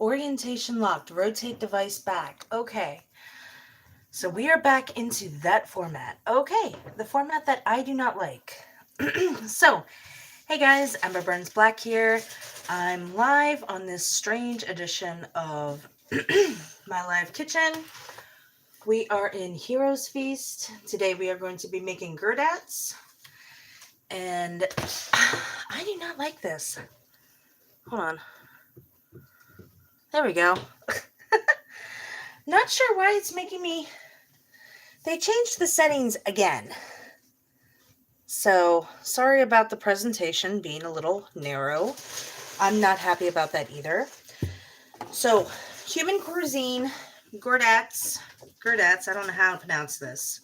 Orientation locked. Rotate device back. Okay. So we are back into that format. Okay. The format that I do not like. So, hey guys, EmberBurnsBlack here. I'm live on this strange edition of my live kitchen. We are in Heroes Feast. Today we are going to be making Gurdats. And I do not like this. Hold on. There we go. Not sure why it's making me... They changed the settings again. So, sorry about the presentation being a little narrow. I'm not happy about that either. So, human cuisine, Gurdats, I don't know how to pronounce this.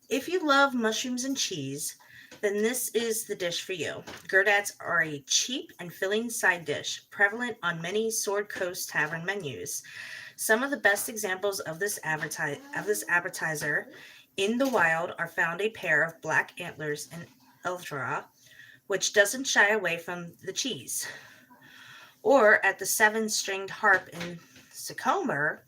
If you love mushrooms and cheese, then this is the dish for you. Gurdats are a cheap and filling side dish, prevalent on many Sword Coast tavern menus. Some of the best examples of this appetizer in the wild are found a pair of black antlers in Eldra, which doesn't shy away from the cheese, or at the seven-stringed harp in Sycamore,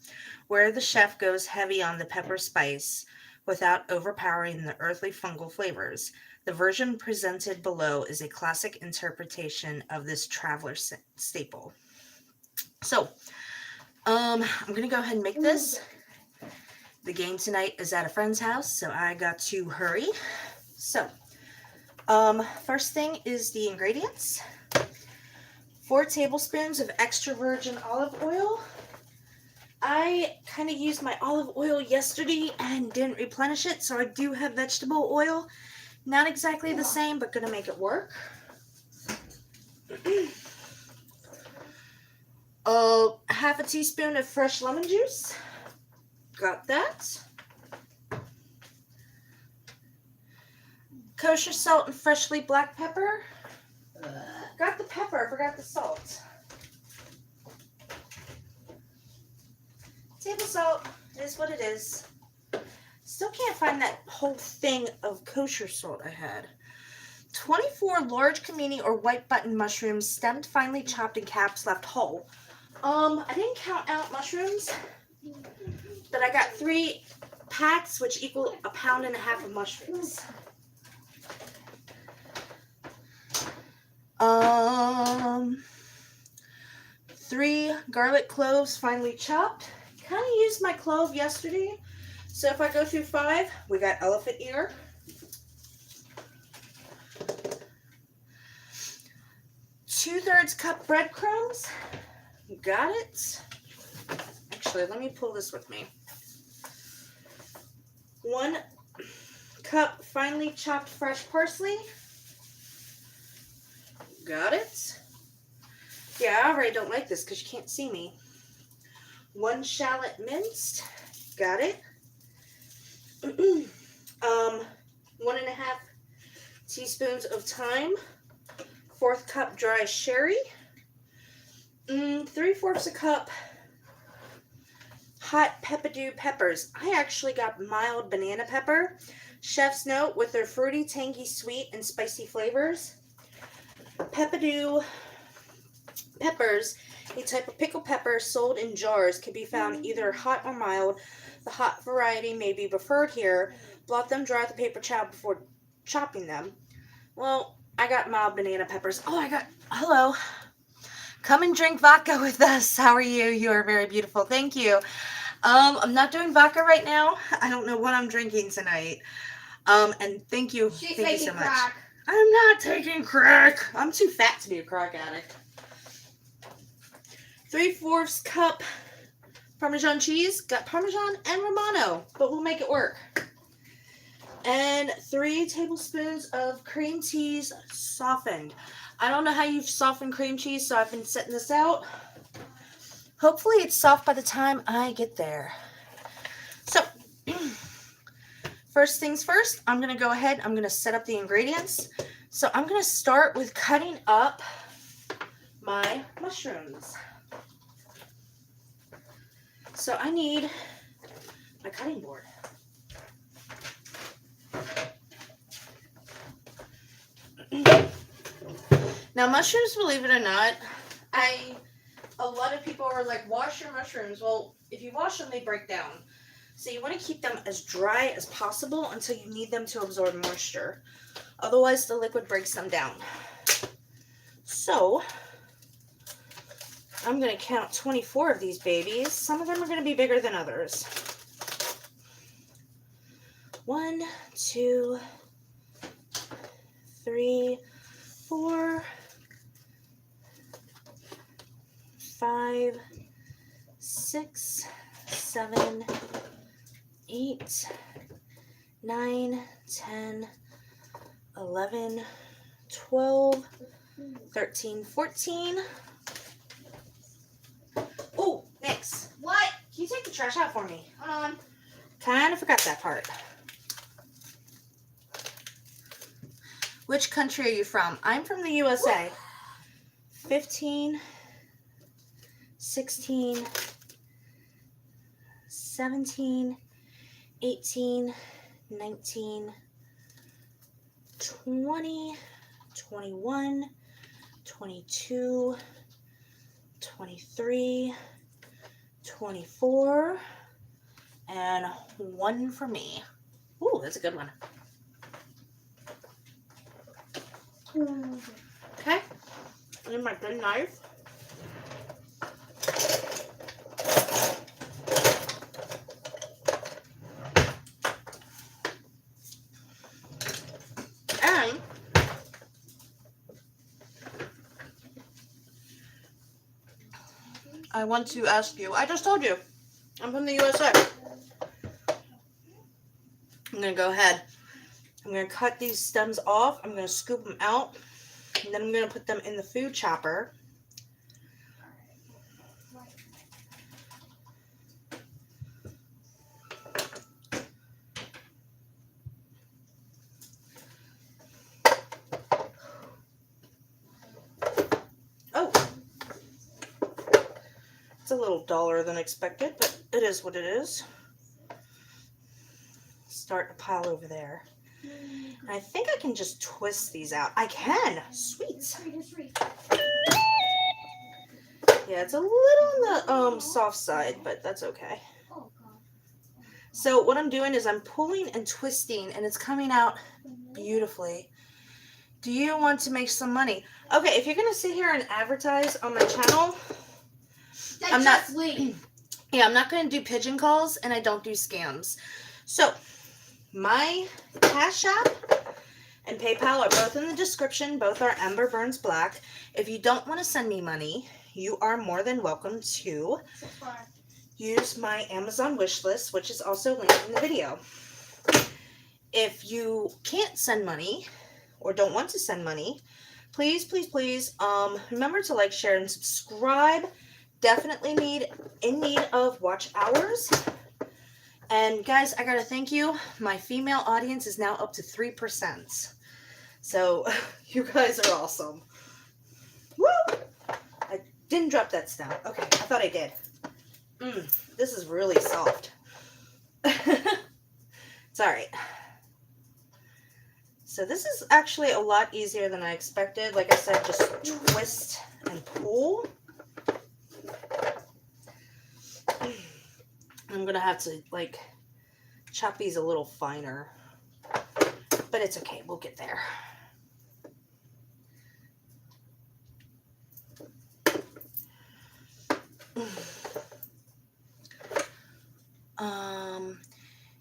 where the chef goes heavy on the pepper spice without overpowering the earthly fungal flavors. The version presented below is a classic interpretation of this traveler staple. So, I'm going to go ahead and make this. The game tonight is at a friend's house, so I got to hurry. So, first thing is the ingredients. 4 tablespoons of extra virgin olive oil. I kind of used my olive oil yesterday and didn't replenish it, so I do have vegetable oil. Not exactly the same, but going to make it work. Half a teaspoon of fresh lemon juice. Got that. Kosher salt and freshly black pepper. Got the pepper, forgot the salt. Table salt is what it is. Still can't find that whole thing of kosher salt I had. 24 large comini or white button mushrooms, stemmed, finely chopped, and caps left whole. I didn't count out mushrooms, but I got 3 packs, which equal 1.5 pounds of mushrooms. 3 garlic cloves, finely chopped. Kind of used my clove yesterday, so if I go through 5, we got elephant ear. 2/3 cup breadcrumbs. Got it. Actually, let me pull this with me. 1 cup finely chopped fresh parsley. Got it. Yeah, I already don't like this because you can't see me. 1 shallot minced. Got it. 1.5 teaspoons of thyme. 1/4 cup dry sherry. 3/4 cup hot pepperdew peppers. I actually got mild banana pepper. Chef's note, with their fruity, tangy, sweet, and spicy flavors. Pepperdew peppers, a type of pickled pepper sold in jars, can be found either hot or mild. The hot variety may be preferred here. Blot them dry with a paper towel before chopping them. Well, I got mild banana peppers. Oh, hello. Come and drink vodka with us. How are you? You are very beautiful. Thank you. I'm not doing vodka right now. I don't know what I'm drinking tonight. And thank you. She's thank you so taking much. crack. I'm not taking crack. I'm too fat to be a crack addict. 3/4 cup Parmesan cheese. Got Parmesan and Romano, but we'll make it work. And 3 tablespoons of cream cheese softened. I don't know how you've softened cream cheese, so I've been setting this out. Hopefully it's soft by the time I get there. So, first things first, I'm going to go ahead, I'm going to set up the ingredients. So I'm going to start with cutting up my mushrooms. So I need my cutting board. Now mushrooms, believe it or not, I a lot of people are like, wash your mushrooms. Well, if you wash them, they break down. So you want to keep them as dry as possible until you need them to absorb moisture. Otherwise, the liquid breaks them down. So I'm going to count 24 of these babies. Some of them are going to be bigger than others. 1, 2, 3, 4, 5, 6, 7, 8, 9, 10, 11, 12, 13, 14. Oh, Nix. What? Can you take the trash out for me? Hold on. Kind of forgot that part. Which country are you from? I'm from the USA. 15, 16, 17, 18, 19, 20, 21, 22, 23, 24, and 1 for me. Ooh, that's a good one. Okay, and my good knife. And I want to ask you, I just told you, I'm from the USA. I'm going to go ahead. I'm going to cut these stems off. I'm going to scoop them out. And then I'm going to put them in the food chopper. Oh. It's a little duller than expected, but it is what it is. Start a pile over there. And I think I can just twist these out. I can. Sweet. Yeah, it's a little on the soft side, but that's okay. So what I'm doing is I'm pulling and twisting, and it's coming out beautifully. Do you want to make some money? Okay, if you're gonna sit here and advertise on my channel, I'm not gonna do pigeon calls, and I don't do scams. So my Cashapp and PayPal are both in the description. Both are EmberBurnsBlack. If you don't want to send me money, you are more than welcome to use my Amazon wish list, which is also linked in the video. If you can't send money or don't want to send money, please, please, please, remember to like, share, and subscribe. Definitely in need of watch hours. And guys, I gotta thank you. My female audience is now up to 3%. So you guys are awesome. Woo! I didn't drop that stem. Okay, I thought I did. This is really soft. It's alright. So this is actually a lot easier than I expected. Like I said, just twist and pull. I'm gonna have to like chop these a little finer, but it's okay, we'll get there.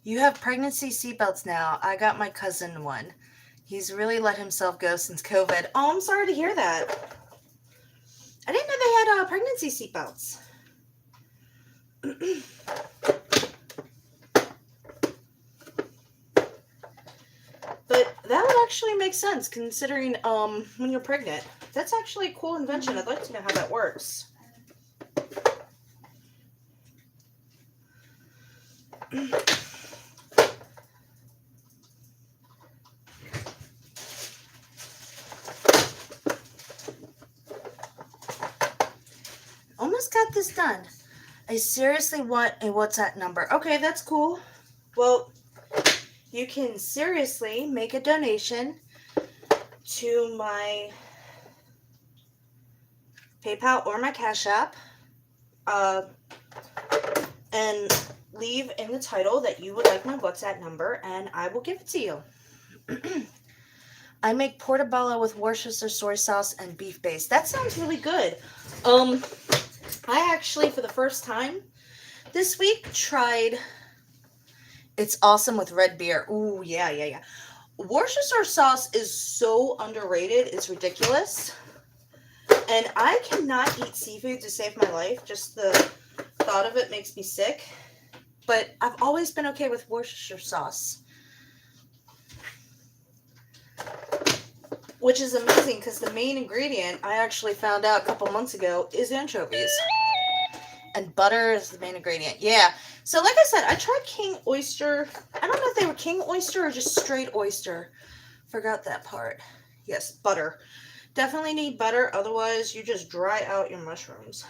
You have pregnancy seatbelts now. I got my cousin one. He's really let himself go since COVID. Oh, I'm sorry to hear that. I didn't know they had pregnancy seatbelts. But that would actually make sense considering when you're pregnant. That's actually a cool invention. I'd like to know how that works. Almost got this done. I seriously want a WhatsApp number. Okay, that's cool. Well, you can seriously make a donation to my PayPal or my Cash App, and leave in the title that you would like my WhatsApp number, and I will give it to you. I make portobello with Worcestershire soy sauce and beef base. That sounds really good. I actually, for the first time this week, tried It's Awesome with red beer. Ooh, yeah. Worcestershire sauce is so underrated. It's ridiculous. And I cannot eat seafood to save my life. Just the thought of it makes me sick. But I've always been okay with Worcestershire sauce. Which is amazing because the main ingredient, I actually found out a couple months ago, is anchovies. And butter is the main ingredient. Yeah. So like I said, I tried king oyster. I don't know if they were king oyster or just straight oyster. Forgot that part. Yes, butter. Definitely need butter. Otherwise, you just dry out your mushrooms.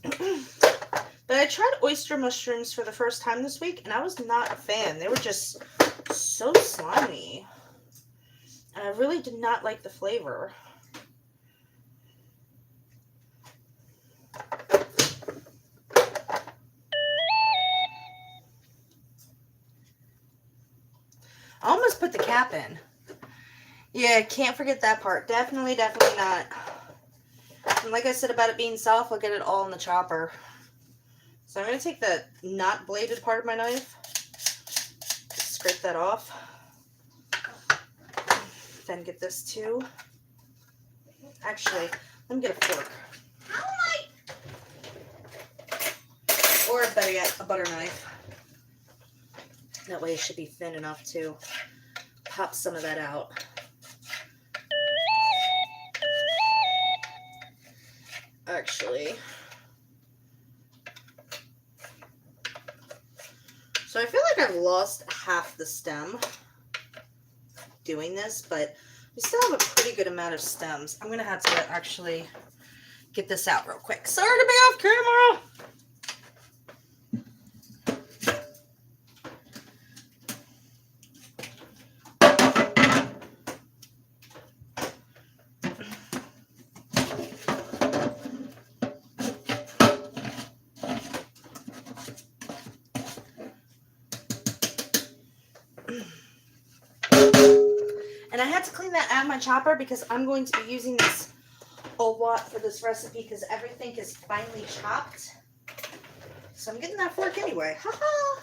But I tried oyster mushrooms for the first time this week, and I was not a fan. They were just so slimy. And I really did not like the flavor. I almost put the cap in. Yeah, can't forget that part. Definitely not. And like I said about it being soft, I'll get it all in the chopper. So I'm going to take the not bladed part of my knife, scrape that off. Then get this too. Actually, let me get a fork. Or better yet, a butter knife. That way it should be thin enough to pop some of that out. Actually. So I feel like I've lost half the stem doing this, but we still have a pretty good amount of stems. I'm going to have to actually get this out real quick. Sorry to be off camera. And I had to clean that out of my chopper because I'm going to be using this a lot for this recipe because everything is finely chopped. So I'm getting that fork anyway. Haha!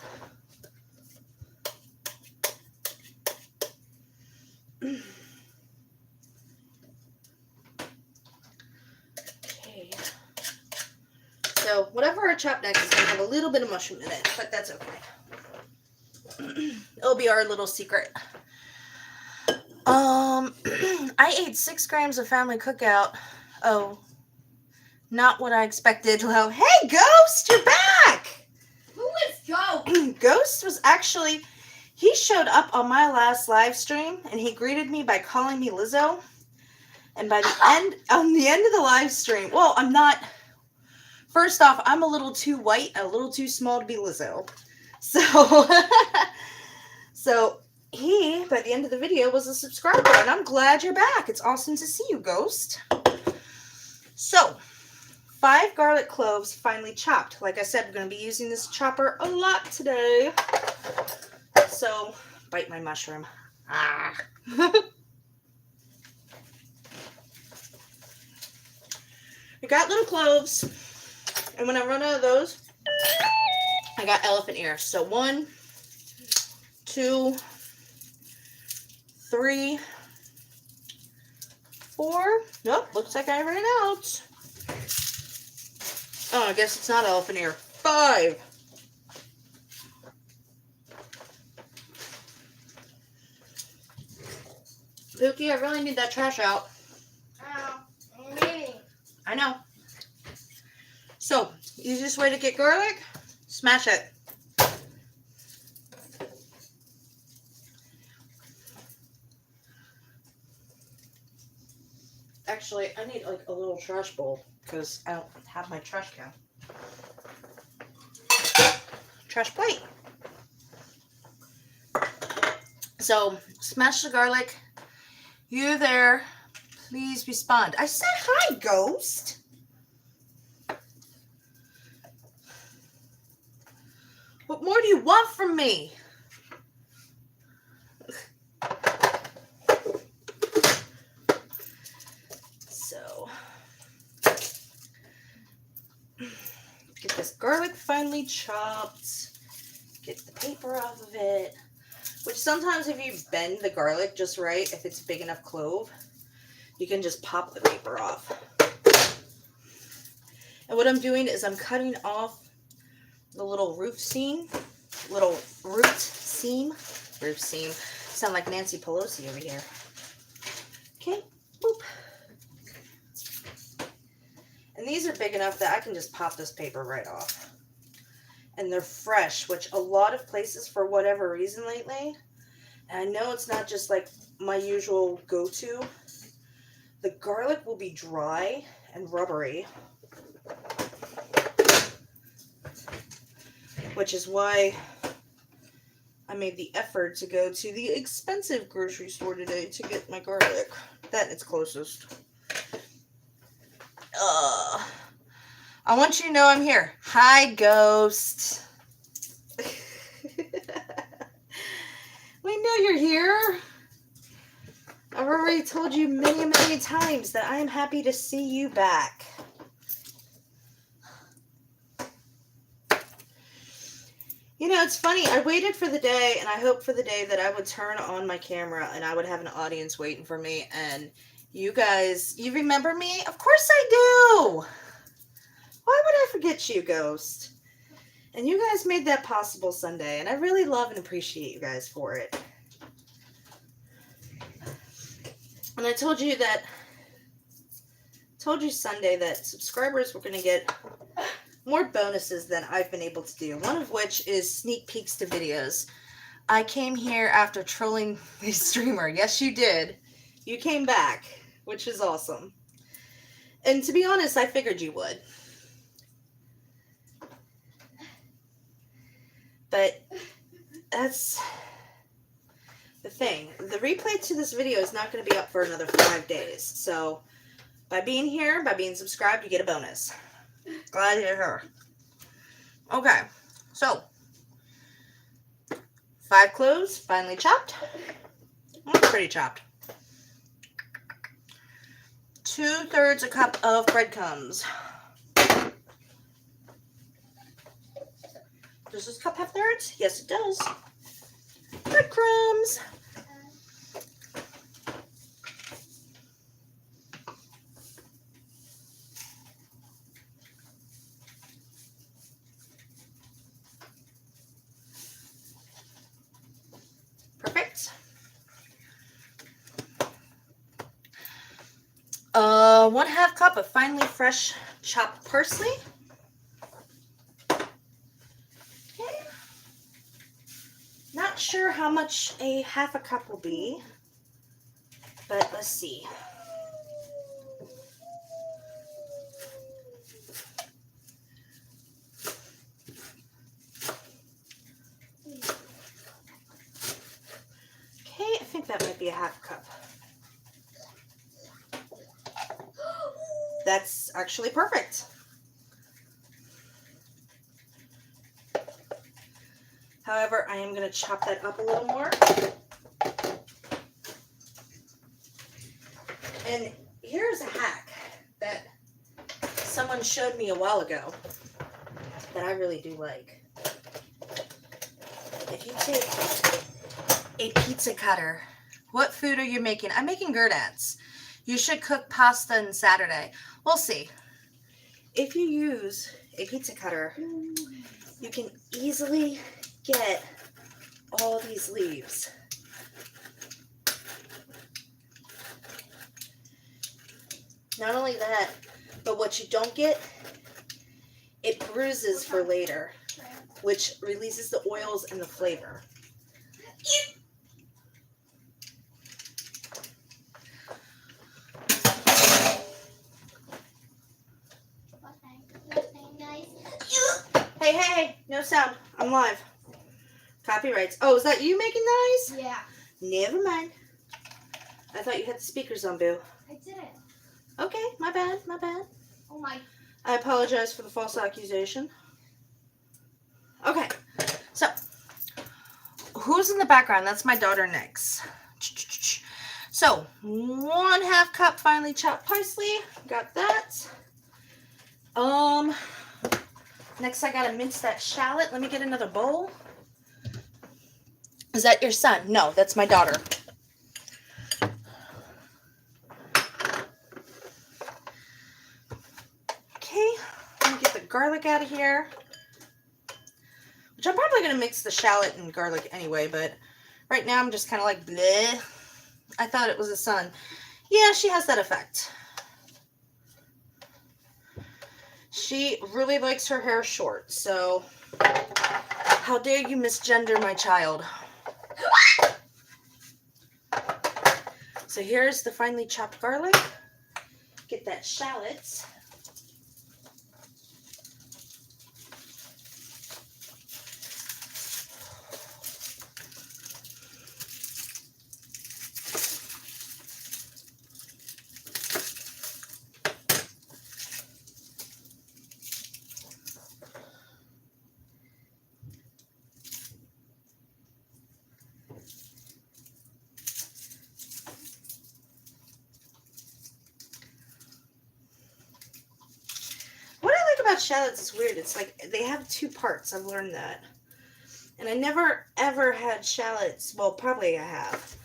Okay. So whatever I chop next is going to have a little bit of mushroom in it, but that's okay. It'll be our little secret. I ate 6 grams of family cookout. Oh, not what I expected. Hello. Hey, Ghost, you're back! Who is Ghost? Ghost was actually, he showed up on my last live stream, and he greeted me by calling me Lizzo. And by the end, on the end of the live stream, well, I'm not, first off, I'm a little too white, a little too small to be Lizzo. So he, by the end of the video, was a subscriber, and I'm glad you're back. It's awesome to see you, Ghost. So, 5 garlic cloves finely chopped. Like I said, we're going to be using this chopper a lot today. So, bite my mushroom. Ah. I got little cloves, and when I run out of those, I got elephant ears. So 1, 2, 3, 4. Nope, looks like I ran out. Oh, I guess it's not elephant ear. 5. Pookie, I really need that trash out. Oh, I know. So, easiest way to get garlic, smash it. Actually, I need like a little trash bowl because I don't have my trash can. Trash plate. So, smash the garlic. You there, Please respond. I said hi, Ghost. What more do you want from me? So, get this garlic finely chopped. Get the paper off of it. Which sometimes if you bend the garlic just right, if it's a big enough clove, you can just pop the paper off. And what I'm doing is I'm cutting off the little roof seam. Sound like Nancy Pelosi over here. Okay, boop. And these are big enough that I can just pop this paper right off. And they're fresh, which a lot of places, for whatever reason lately, and I know it's not just like my usual go-to, the garlic will be dry and rubbery. Which is why I made the effort to go to the expensive grocery store today to get my garlic. That it's closest. I want you to know I'm here. Hi, Ghost. We know you're here. I've already told you many, many times that I am happy to see you back. You know, it's funny. I waited for the day, and I hoped for the day that I would turn on my camera and I would have an audience waiting for me. And you guys, you remember me? Of course I do. Why would I forget you, Ghost? And you guys made that possible Sunday, and I really love and appreciate you guys for it. And I told you Sunday that subscribers were going to get more bonuses than I've been able to do. One of which is sneak peeks to videos. I came here after trolling the streamer. Yes, you did. You came back, which is awesome. And to be honest, I figured you would. But that's the thing. The replay to this video is not going to be up for another 5 days. So by being here, by being subscribed, you get a bonus. Glad you're here. Okay, so 5 cloves, finely chopped. Pretty chopped. 2/3 a cup of breadcrumbs. Does this cup have thirds? Yes, it does. Breadcrumbs. Perfect. 1/2 cup of finely fresh chopped parsley. Okay. Not sure how much a 1/2 cup will be, but let's see. Okay, I think that might be a 1/2 cup. That's actually perfect. However, I am going to chop that up a little more. And here's a hack that someone showed me a while ago that I really do like. If you take a pizza cutter, what food are you making? I'm making Gurdats. You should cook pasta on Saturday. We'll see. If you use a pizza cutter, you can easily get all these leaves. Not only that, but what you don't get, it bruises for later, which releases the oils and the flavor. Hey, no sound. I'm live. Copyrights. Oh, is that you making noise? Yeah. Never mind. I thought you had the speakers on, boo. I didn't. Okay, my bad, my bad. Oh my. I apologize for the false accusation. Okay, so who's in the background? That's my daughter Nyx. So 1/2 cup finely chopped parsley. Got that. Next I gotta mince that shallot. Let me get another bowl. Is that your son? No, that's my daughter. Okay, let me get the garlic out of here. Which I'm probably gonna mix the shallot and garlic anyway, but right now I'm just kind of like bleh. I thought it was a son. Yeah, she has that effect. She really likes her hair short, so how dare you misgender my child? So here's the finely chopped garlic. Get that shallot. Shallots is weird. It's like they have 2 parts. I've learned that. And I never ever had shallots. Well, probably I have.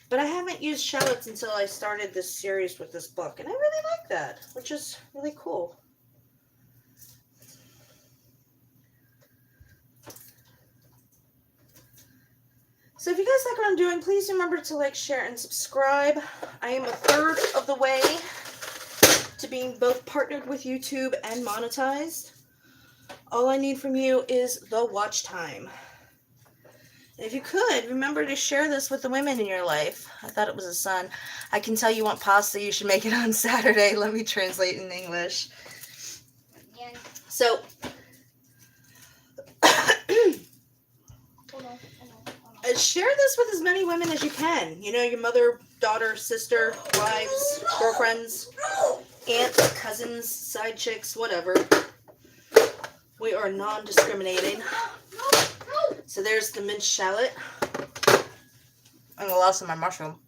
But I haven't used shallots until I started this series with this book. And I really like that, which is really cool. So if you guys like what I'm doing, please remember to like, share, and subscribe. I am 1/3 of the way to being both partnered with YouTube and monetized. All I need from you is the watch time. And if you could, remember to share this with the women in your life. I thought it was a son. I can tell you want pasta, you should make it on Saturday. Let me translate in English. Yeah. So, share this with as many women as you can. You know, your mother, daughter, sister, wives, girlfriends, aunts, cousins, side chicks, whatever. We are non-discriminating. So there's the minced shallot. And the loss of my mushroom.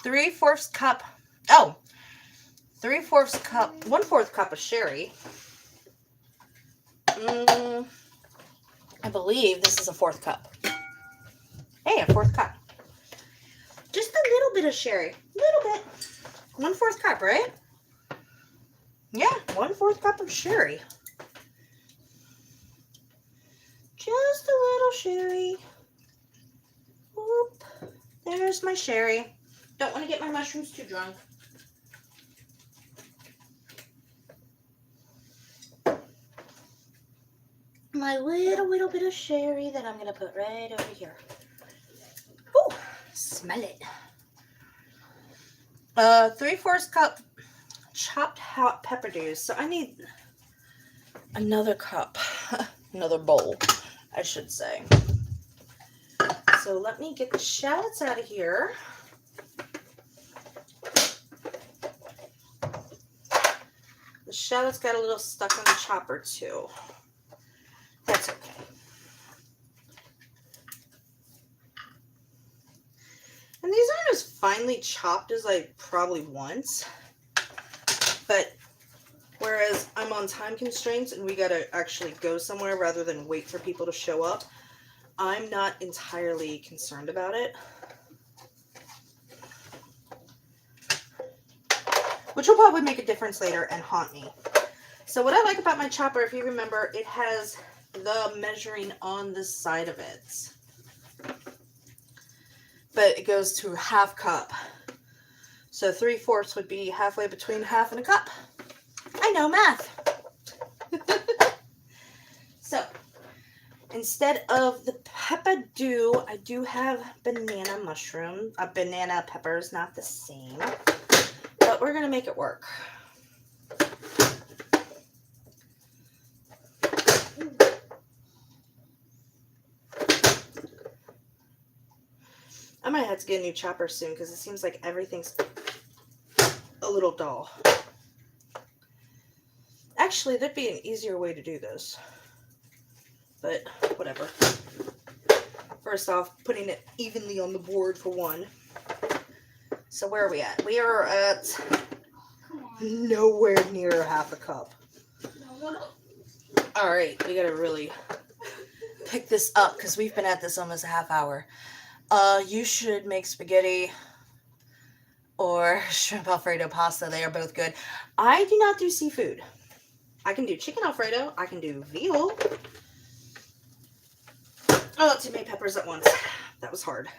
3/4 cup. Oh, 3/4 cup. 1/4 cup of sherry. I believe this is a 4th cup. Hey, a 4th cup. Just a little bit of sherry. Little bit. 1/4 cup, right? Yeah, 1/4 cup of sherry. Just a little sherry. Whoop. There's my sherry. Don't want to get my mushrooms too drunk. My little bit of sherry that I'm going to put right over here. Ooh, smell it. 3/4 cup chopped hot pepper dews. So I need another cup, another bowl, I should say. So let me get the shallots out of here. The shallots got a little stuck on the chopper too. That's okay. And these aren't as finely chopped as I probably want. But whereas I'm on time constraints and we gotta actually go somewhere rather than wait for people to show up, I'm not entirely concerned about it. Which will probably make a difference later and haunt me. So what I like about my chopper, if you remember, it has the measuring on the side of it. But it goes to 1/2 cup. So 3/4 would be halfway between 1/2 and a cup. I know math. So instead of the pepper dew, I do have banana mushroom. Banana peppers, not the same. But we're going to make it work. I might have to get a new chopper soon because it seems like everything's little doll. Actually, that'd be an easier way to do this. But whatever. First off, putting it evenly on the board for one. So where are we at? We are at nowhere near half a cup. No. Alright, we gotta really pick this up because we've been at this almost a half hour. You should make spaghetti or shrimp alfredo pasta. They are both good. I do not do seafood. I can do chicken alfredo. I can do veal. Oh, too many peppers at once. That was hard.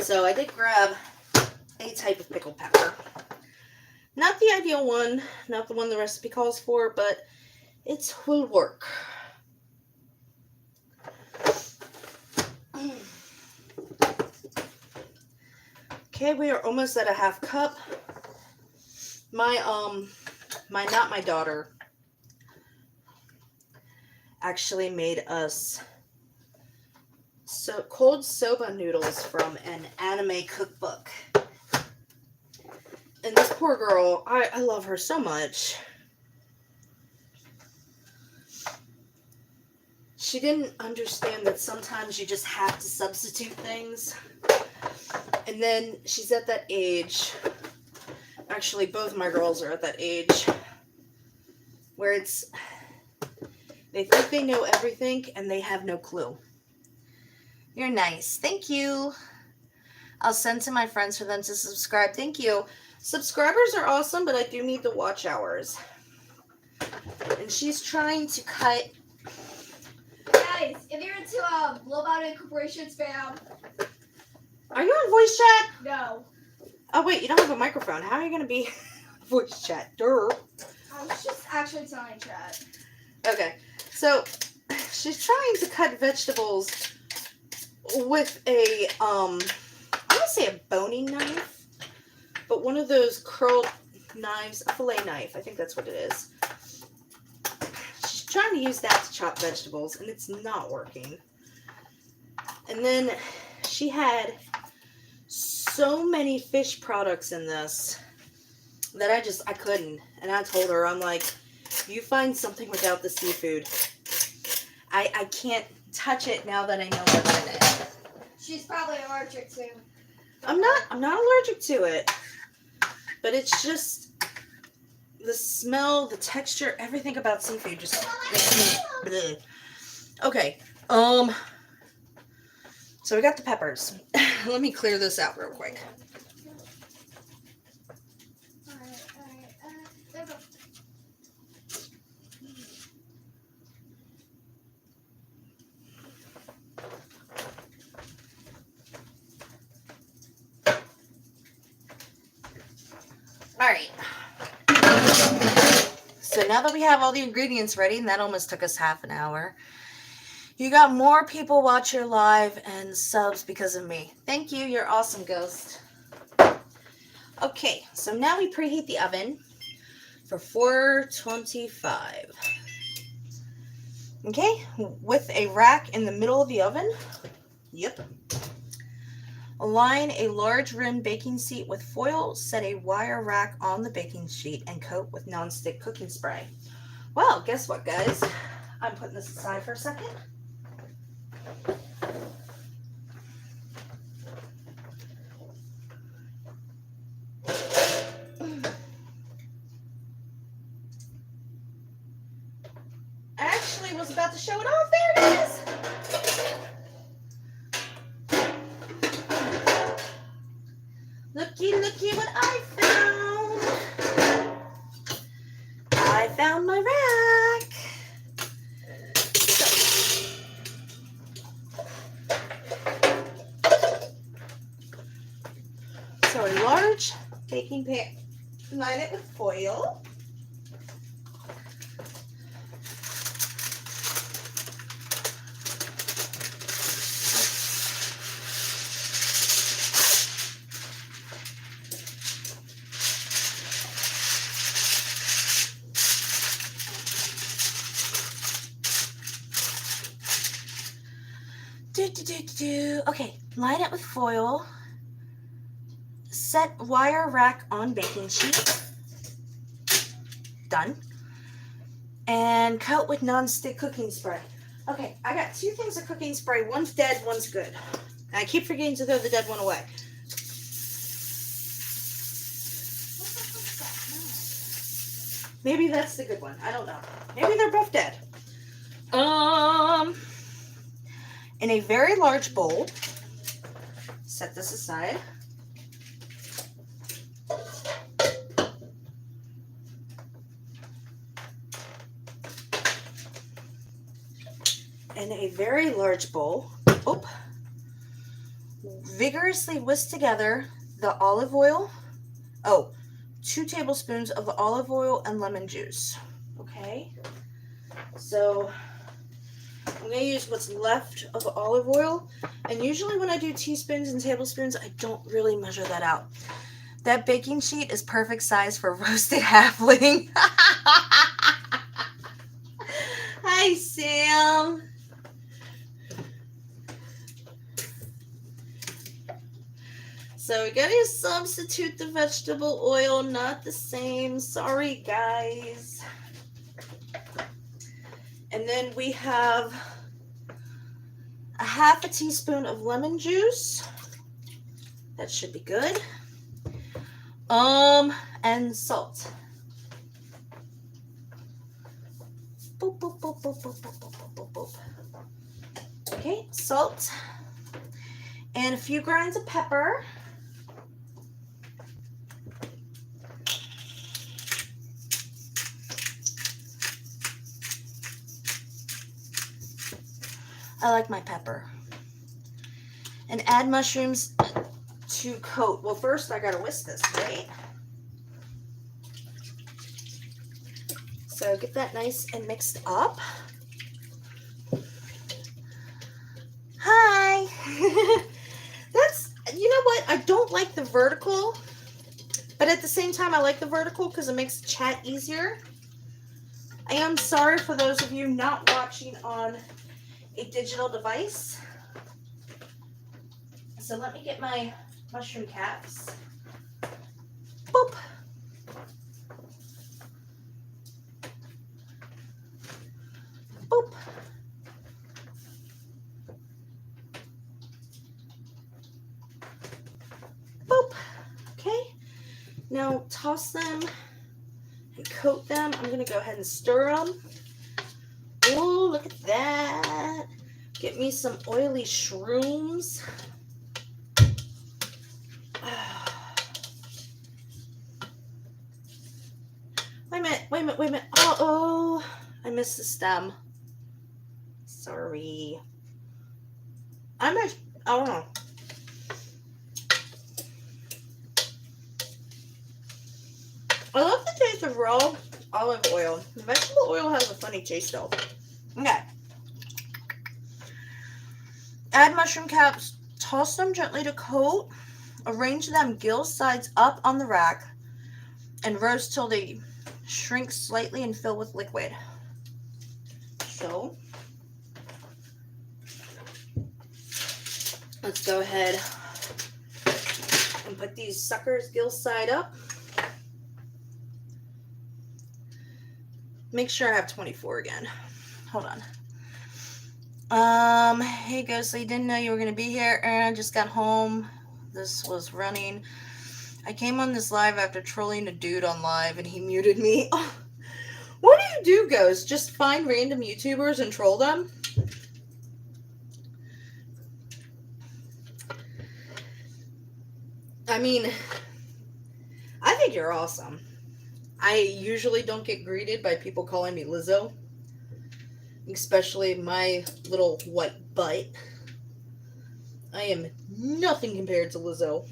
So I did grab a type of pickled pepper. Not the ideal one, not the one the recipe calls for, but it will work. Okay, we are almost at a half cup. Not my daughter actually made us cold soba noodles from an anime cookbook. And this poor girl, I love her so much. She didn't understand that sometimes you just have to substitute things. And then she's at that age, actually both my girls are at that age, where they think they know everything and they have no clue. You're nice. Thank you. I'll send to my friends for them to subscribe. Thank you. Subscribers are awesome, but I do need the watch hours. And she's trying to cut. Guys, if you're into Blow Out Incorporation spam, Are you on voice chat? no. Oh, wait, you don't have a microphone. How are you going to be voice chat? Durr. I was just actually telling chat. Okay, so she's trying to cut vegetables with a, I want to say a boning knife, but one of those curled knives, a fillet knife. I think that's what it is. She's trying to use that to chop vegetables, and it's not working. And then she had so many fish products in this that I couldn't. And I told her, I'm like, you find something without the seafood. I can't touch it now that I know what's in it. She's probably allergic to. I'm not allergic to it. But it's just the smell, the texture, everything about seafood just makes me bleh. Okay. So we got the peppers. Let me clear this out real quick. There we go. Alright. So now that we have all the ingredients ready, and that almost took us half an hour, you got more people watch your live and subs because of me. Thank you. You're awesome, Ghost. Okay, so now we preheat the oven for 425. Okay, with a rack in the middle of the oven. Yep. Align a large rim baking sheet with foil, set a wire rack on the baking sheet, and coat with nonstick cooking spray. Well, guess what, guys? I'm putting this aside for a second. Actually was about to show it off. There it is. Looky, looky what I found. I found my rack. So a large baking pan, line it with foil. Okay, line it with foil. Set wire rack on baking sheet. Done. And coat with non-stick cooking spray. Okay, I got 2 things of cooking spray. One's dead, one's good. And I keep forgetting to throw the dead one away. Maybe that's the good one. I don't know. Maybe they're both dead. In a very large bowl, set this aside. In a very large bowl, vigorously whisk together the olive oil. 2 tablespoons of the olive oil and lemon juice. Okay, so I'm going to use what's left of the olive oil. And usually when I do teaspoons and tablespoons, I don't really measure that out. That baking sheet is perfect size for roasted halfling. Hi, Sam. So we gotta substitute the vegetable oil, not the same. Sorry, guys. And then we have a 1/2 teaspoon of lemon juice. That should be good. And salt. Boop, boop, boop, boop, boop, boop, boop, boop, boop. Okay, salt. And a few grinds of pepper. I like my pepper. And add mushrooms to coat. Well, first I gotta whisk this, right? So get that nice and mixed up. Hi. You know what? I don't like the vertical, but at the same time I like the vertical because it makes chat easier. I am sorry for those of you not watching on a digital device. So let me get my mushroom caps. Boop. Boop. Boop. Okay. Now toss them and coat them. I'm going to go ahead and stir them. Oh, look at that. Get me some oily shrooms. Wait a minute. Oh, I missed the stem. Sorry. I don't know. I love the taste of raw olive oil. The vegetable oil has a funny taste though. Okay. Add mushroom caps, toss them gently to coat, arrange them gill sides up on the rack, and roast till they shrink slightly and fill with liquid. So, let's go ahead and put these suckers gill side up. Make sure I have 24 again. Hold on. Hey Ghostly, didn't know you were going to be here. Aaron just got home. This was running. I came on this live after trolling a dude on live and he muted me. Oh, what do you do, Ghost? Just find random YouTubers and troll them? I mean, I think you're awesome. I usually don't get greeted by people calling me Lizzo. Especially my little white butt. I am nothing compared to Lizzo.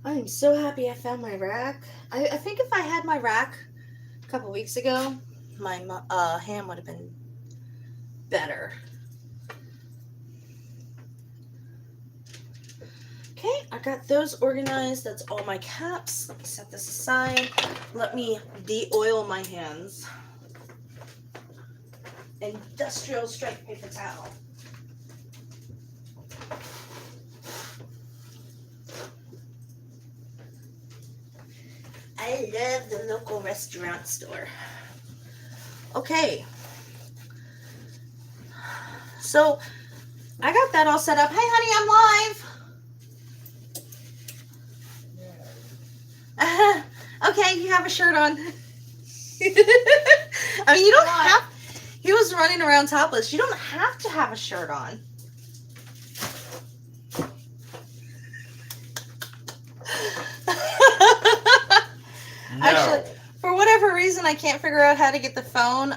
I am so happy I found my rack. I think if I had my rack a couple weeks ago, my ham would have been better. Okay, I got those organized. That's all my caps. Let me set this aside. Let me de-oil my hands. Industrial strength paper towel. I love the local restaurant store. Okay. So, I got that all set up. Hey, honey, I'm live. Okay, you have a shirt on. I mean, you don't have... He was running around topless. You don't have to have a shirt on. No. Actually, for whatever reason, I can't figure out how to get the phone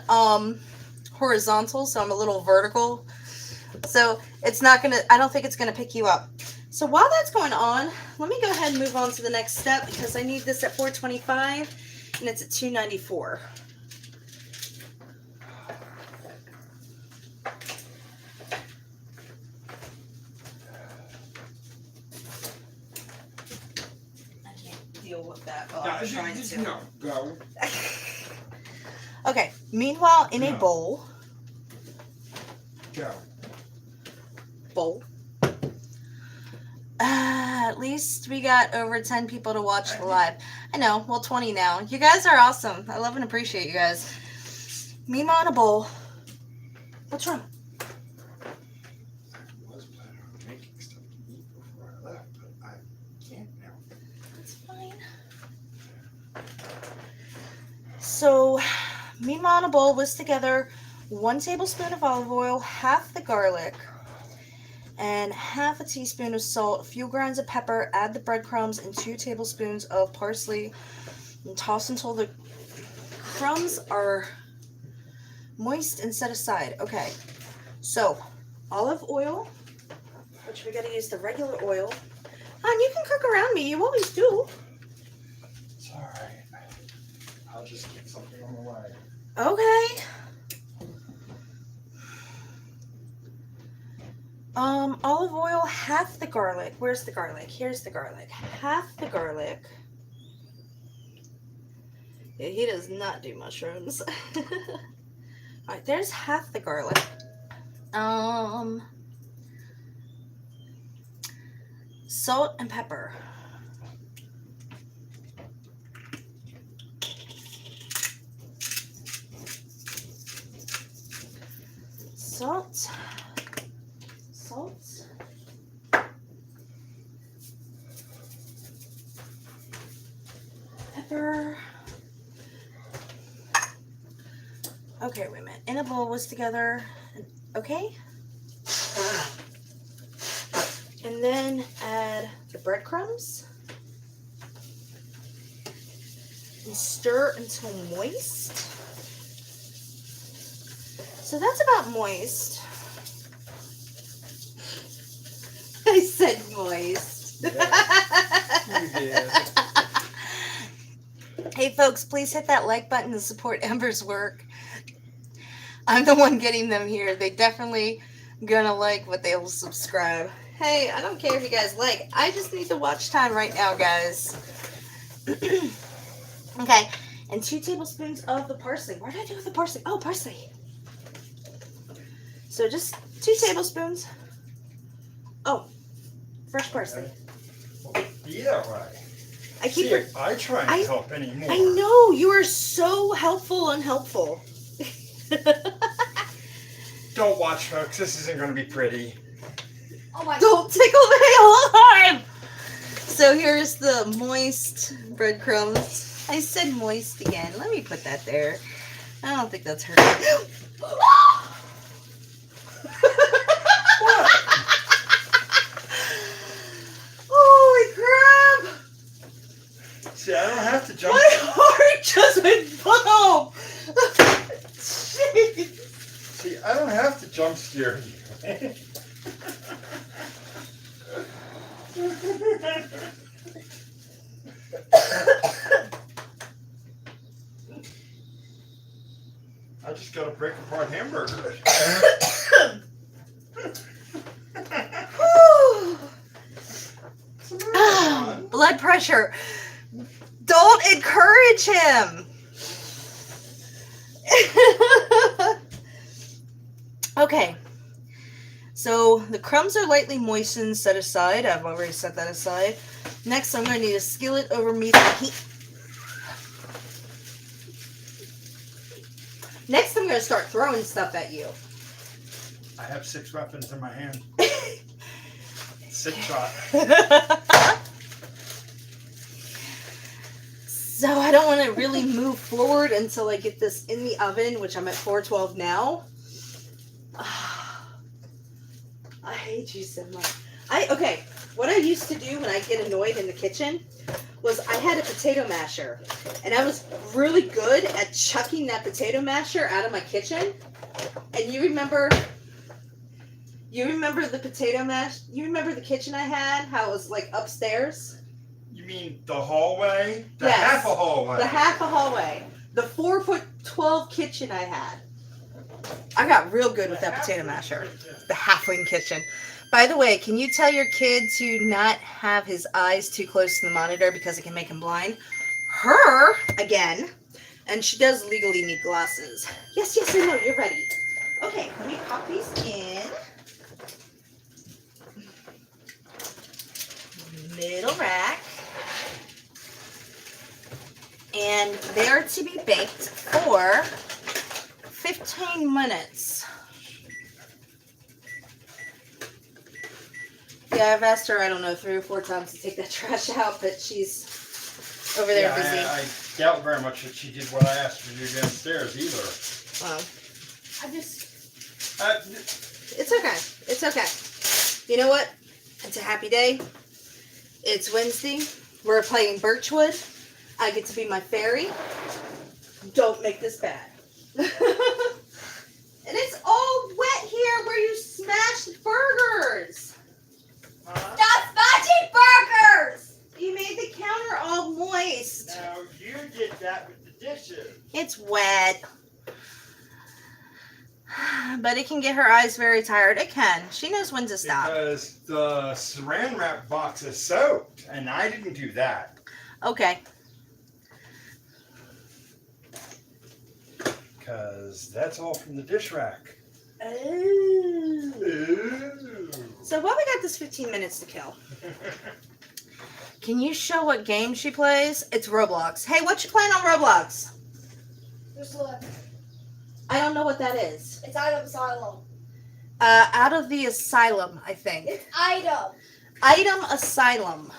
horizontal, so I'm a little vertical. So it's not going to, I don't think it's going to pick you up. So while that's going on, let me go ahead and move on to the next step because I need this at 425 and it's at 294. Deal with that while I'm trying to. No, go. Okay, meanwhile, in a bowl. Go. Bowl. At least we got over 10 people to watch the live. I know, well, 20 now. You guys are awesome. I love and appreciate you guys. Meanwhile, in a bowl. What's wrong? I was planning on making stuff to eat before I left, but I can't now. That's fine. So, meanwhile, in a bowl, whisk together 1 tablespoon of olive oil, half the garlic, and half a teaspoon of salt, a few grinds of pepper, add the breadcrumbs and 2 tablespoons of parsley, and toss until the crumbs are moist and set aside. Okay, so olive oil, which we gotta use the regular oil. And you can cook around me, you always do. It's alright. I'll just get something on the way. Okay. Olive oil, half the garlic. Where's the garlic? Here's the garlic. Half the garlic. Yeah, he does not do mushrooms. Alright, there's half the garlic. Salt and pepper. Salt. Salt. Pepper. Okay, wait a minute. In a bowl was together. Okay. And then add the breadcrumbs. And stir until moist. So that's about moist. I said moist. Yeah, you did. Hey folks, please hit that like button to support Ember's work. I'm the one getting them here. They definitely gonna like what they'll subscribe. Hey, I don't care if you guys like. I just need the watch time right now, guys. Okay, and 2 tablespoons of the parsley. What did I do with the parsley? Oh, parsley. So just 2 tablespoons. Oh, fresh parsley. Well, either way. I keep See, if I try and help anymore. I know, you are so helpful and helpful. Don't watch, folks. This isn't going to be pretty. Oh my god. Don't tickle the alarm! So here's the moist breadcrumbs. I said moist again. Let me put that there. I don't think that's hurting. Holy crap! See, I don't have to jump. My heart just went boom! Jeez. See, I don't have to jump scare you. bought hamburgers. Whew. Blood pressure. Don't encourage him. Okay. So the crumbs are lightly moistened, set aside. I've already set that aside. Next, I'm going to need a skillet over medium heat. Next, I'm going to start throwing stuff at you. I have 6 weapons in my hand. 6 shot. So I don't want to really move forward until I get this in the oven, which I'm at 412 now. I hate you so much. Okay, what I used to do when I get annoyed in the kitchen was I had a potato masher, and I was really good at chucking that potato masher out of my kitchen. And you remember the potato mash? You remember the kitchen I had? How it was like upstairs? You mean the hallway? The Yes. half a hallway. The half a hallway. The 4'12" kitchen I had. I got real good with that potato masher. The halfling kitchen. By the way, can you tell your kid to not have his eyes too close to the monitor because it can make him blind? Her, again. And she does legally need glasses. Yes, I know, you're ready. Okay, let me pop these in. Middle rack. And they're to be baked for 15 minutes. Yeah, I've asked her, I don't know, 3 or 4 times to take that trash out, but she's over there busy. I doubt very much that she did what I asked her to do downstairs either. Well, Uh, it's okay. It's okay. You know what? It's a happy day. It's Wednesday. We're playing Birchwood. I get to be my fairy. Don't make this bad. And it's all wet here where you smashed burgers. Stop smashing burgers! You made the counter all moist. Now you did that with the dishes. It's wet. But it can get her eyes very tired. It can. She knows when to stop. Because the saran wrap box is soaked, and I didn't do that. Okay. Because that's all from the dish rack. Ooh. Ooh. So while we got this 15 minutes to kill, can you show what game she plays? It's Roblox. Hey, what you playing on Roblox? Just look. I don't know what that is. It's Item Asylum. Out of the Asylum, I think. It's Item. Item Asylum.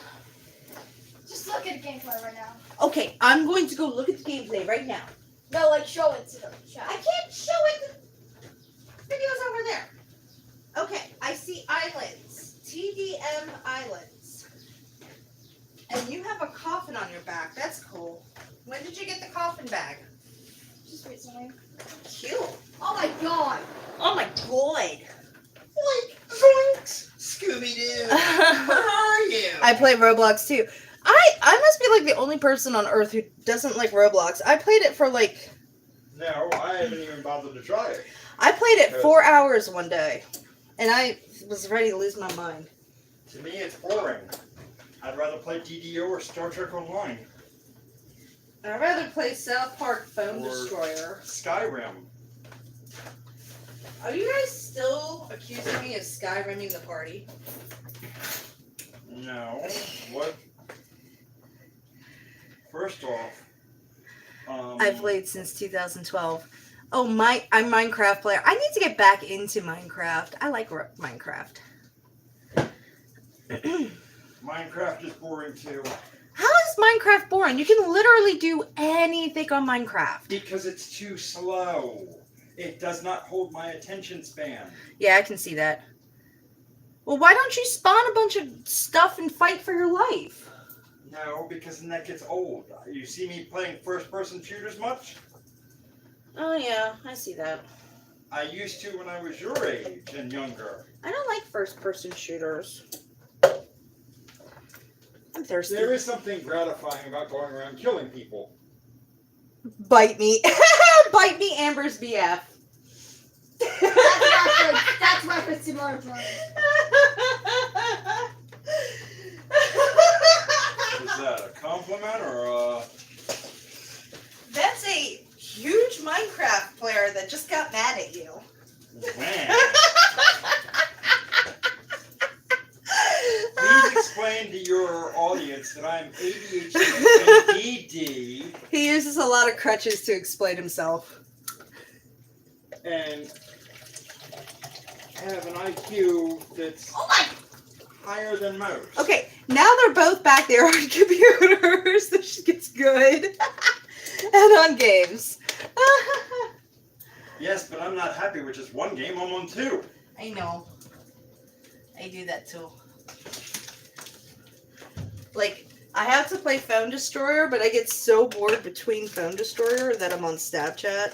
Just look at the gameplay right now. Okay, I'm going to go look at the gameplay right now. No, like show it to them. I can't show it. The video's over there. Okay, I see islands. TDM Islands. And you have a coffin on your back. That's cool. When did you get the coffin bag? Just recently. Cute. Oh my god. Oh my god. Like, zoinks! Scooby-Doo! Where are you? I play Roblox too. I must be like the only person on earth who doesn't like Roblox. I played it for like... No, I haven't even bothered to try it. I played it 4 hours one day. And I was ready to lose my mind. To me, it's boring. I'd rather play DDO or Star Trek Online. I'd rather play South Park Phone Or- Destroyer. Skyrim. Are you guys still accusing me of Skyrimming the party? No. What? First off, I've played since 2012. Oh, I'm a Minecraft player. I need to get back into Minecraft. I like Minecraft. Minecraft is boring too. How is Minecraft boring? You can literally do anything on Minecraft. Because it's too slow. It does not hold my attention span. Yeah, I can see that. Well, why don't you spawn a bunch of stuff and fight for your life? No, because then that gets old. You see me playing first-person shooters much? Oh, yeah, I see that. I used to when I was your age and younger. I don't like first-person shooters. I'm thirsty. There is something gratifying about going around killing people. Bite me. Bite me, Amber's BF. That's reference to Mario Bros. Is that a compliment or a... That's a huge Minecraft player that just got mad at you. Man. Please explain to your audience that I'm ADHD and ADD. He uses a lot of crutches to explain himself. And have an IQ that's higher than most. Okay, now they're both back there on computers. This gets good. And on games. Yes, but I'm not happy with just one game. I'm on 2. I know. I do that too. Like, I have to play Phone Destroyer, but I get so bored between Phone Destroyer that I'm on Snapchat.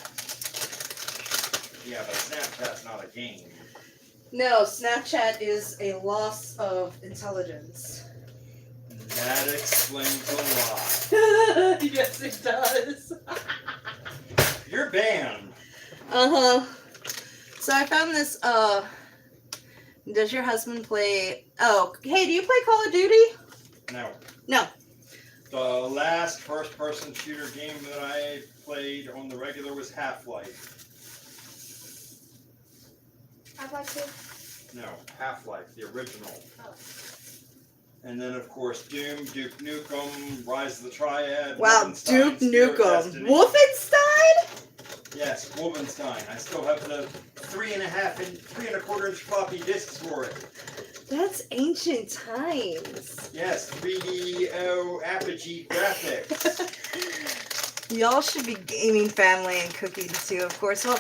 Yeah, but Snapchat's not a game. No, Snapchat is a loss of intelligence. That explains a lot. Yes, it does. You're banned. Uh-huh. So I found this, does your husband play... Oh, hey, do you play Call of Duty? No. No. The last first-person shooter game that I played on the regular was Half-Life. Half-Life 2? No, Half-Life, the original. Oh. And then, of course, Doom, Duke Nukem, Rise of the Triad. Wow, Wolfenstein, Duke Spirit Nukem. Destiny. Wolfenstein? Yes, Wolfenstein. I still have the 3.5 and 3.25 inch floppy disks for it. That's ancient times. Yes, 3D Apogee graphics. Y'all should be gaming family and cooking too, of course. Well,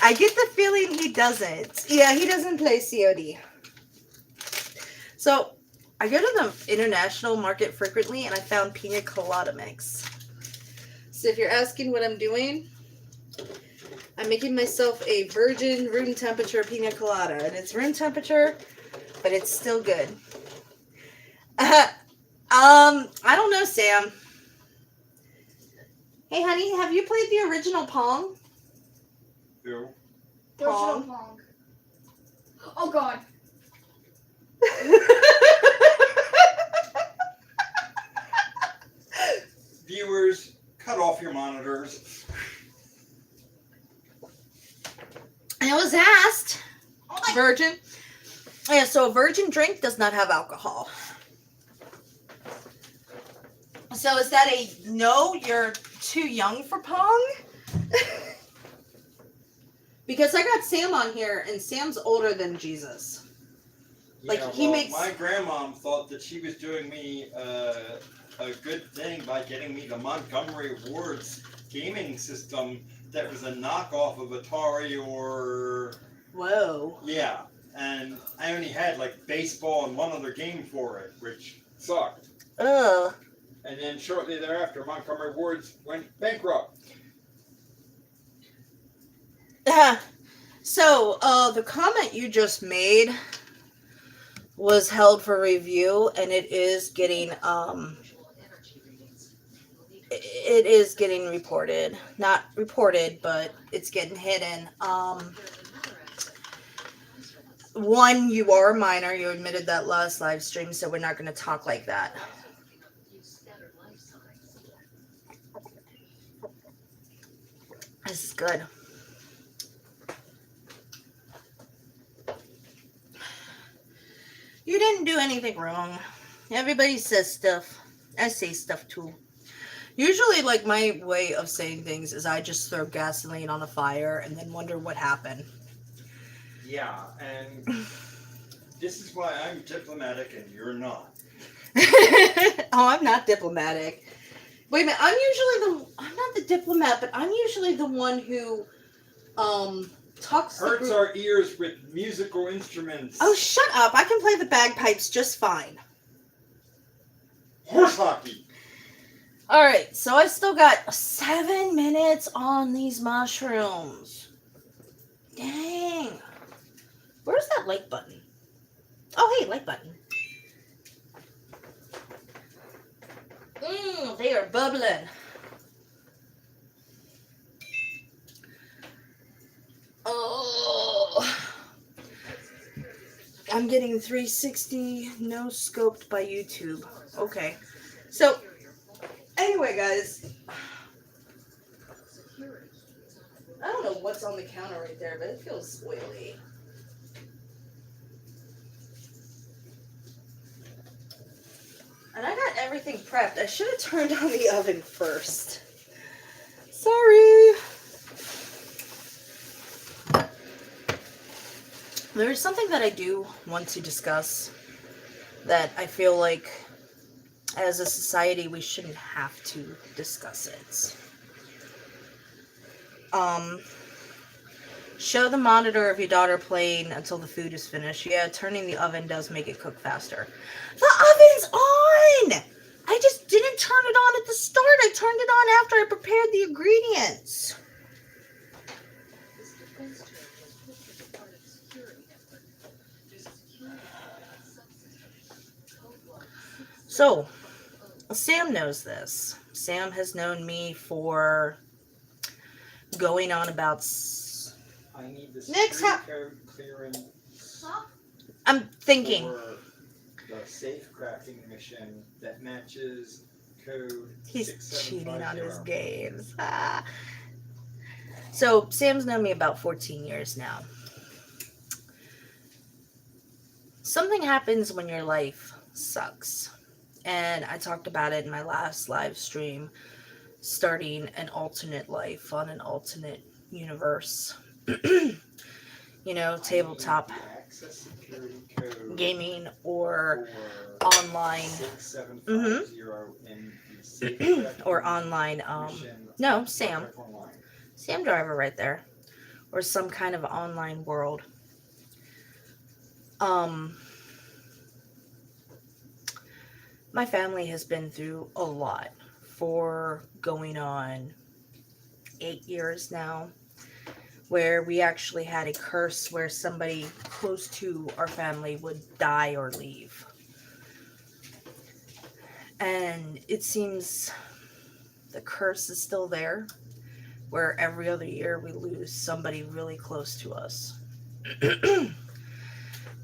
I get the feeling he doesn't. Yeah, he doesn't play COD. So, I go to the international market frequently and I found pina colada mix. So if you're asking what I'm doing, I'm making myself a virgin room temperature pina colada. And it's room temperature, but it's still good. I don't know, Sam. Hey, honey, have you played the original Pong? Who? Pong. Pong. Oh god. Viewers, cut off your monitors. I was asked. Virgin. Yeah, so a virgin drink does not have alcohol. So is that a no, you're too young for Pong? Because I got Sam on here, and Sam's older than Jesus. Like, Yeah, he makes... My grandmom thought that she was doing me a good thing by getting me the Montgomery Ward's gaming system that was a knockoff of Atari or... Whoa. Yeah, and I only had like baseball and one other game for it, which sucked. Ugh. And then shortly thereafter, Montgomery Ward's went bankrupt. So, the comment you just made was held for review, and it is getting, it is getting reported. Not reported, but it's getting hidden. One, you are a minor. You admitted that last live stream, so we're not going to talk like that. This is good. You didn't do anything wrong. Everybody says stuff. I say stuff too. Usually, like, my way of saying things is I just throw gasoline on a fire and then wonder what happened. Yeah, and this is why I'm diplomatic and you're not. Oh, I'm not diplomatic. Wait a minute, I'm not the diplomat, but I'm usually the one who, talks to Hurts our ears with musical instruments. Oh, shut up. I can play the bagpipes just fine. Horse hockey. Alright, so I still got 7 minutes on these mushrooms. Dang. Where's that like button? Oh, hey, like button. They are bubbling. Oh. getting 360 no scoped by YouTube. Okay. So, anyway, guys. I don't know what's on the counter right there, but it feels oily. And I got everything prepped. I should have turned on the oven first. Sorry. There's something that I do want to discuss that I feel like as a society we shouldn't have to discuss it. Show the monitor of your daughter playing until the food is finished. Yeah, turning the oven does make it cook faster. The oven's on! I just didn't turn it on at the start. I turned it on after I prepared the ingredients. So, Sam knows this. Sam has known me for going on about... I need the Next security code clearance I'm thinking. for the safe crafting mission that matches code He's 6750. cheating on his games. Ah. So, Sam's known me about 14 years now. Something happens when your life sucks. And I talked about it in my last live stream, starting an alternate life on an alternate universe. You know, tabletop gaming or online. 6750 in the safe crafting Or online, mission. no, Sam. Online. Sam Driver right there. Or some kind of online world. My family has been through a lot for going on 8 years now, where we actually had a curse where somebody close to our family would die or leave. And it seems the curse is still there, where every other year we lose somebody really close to us.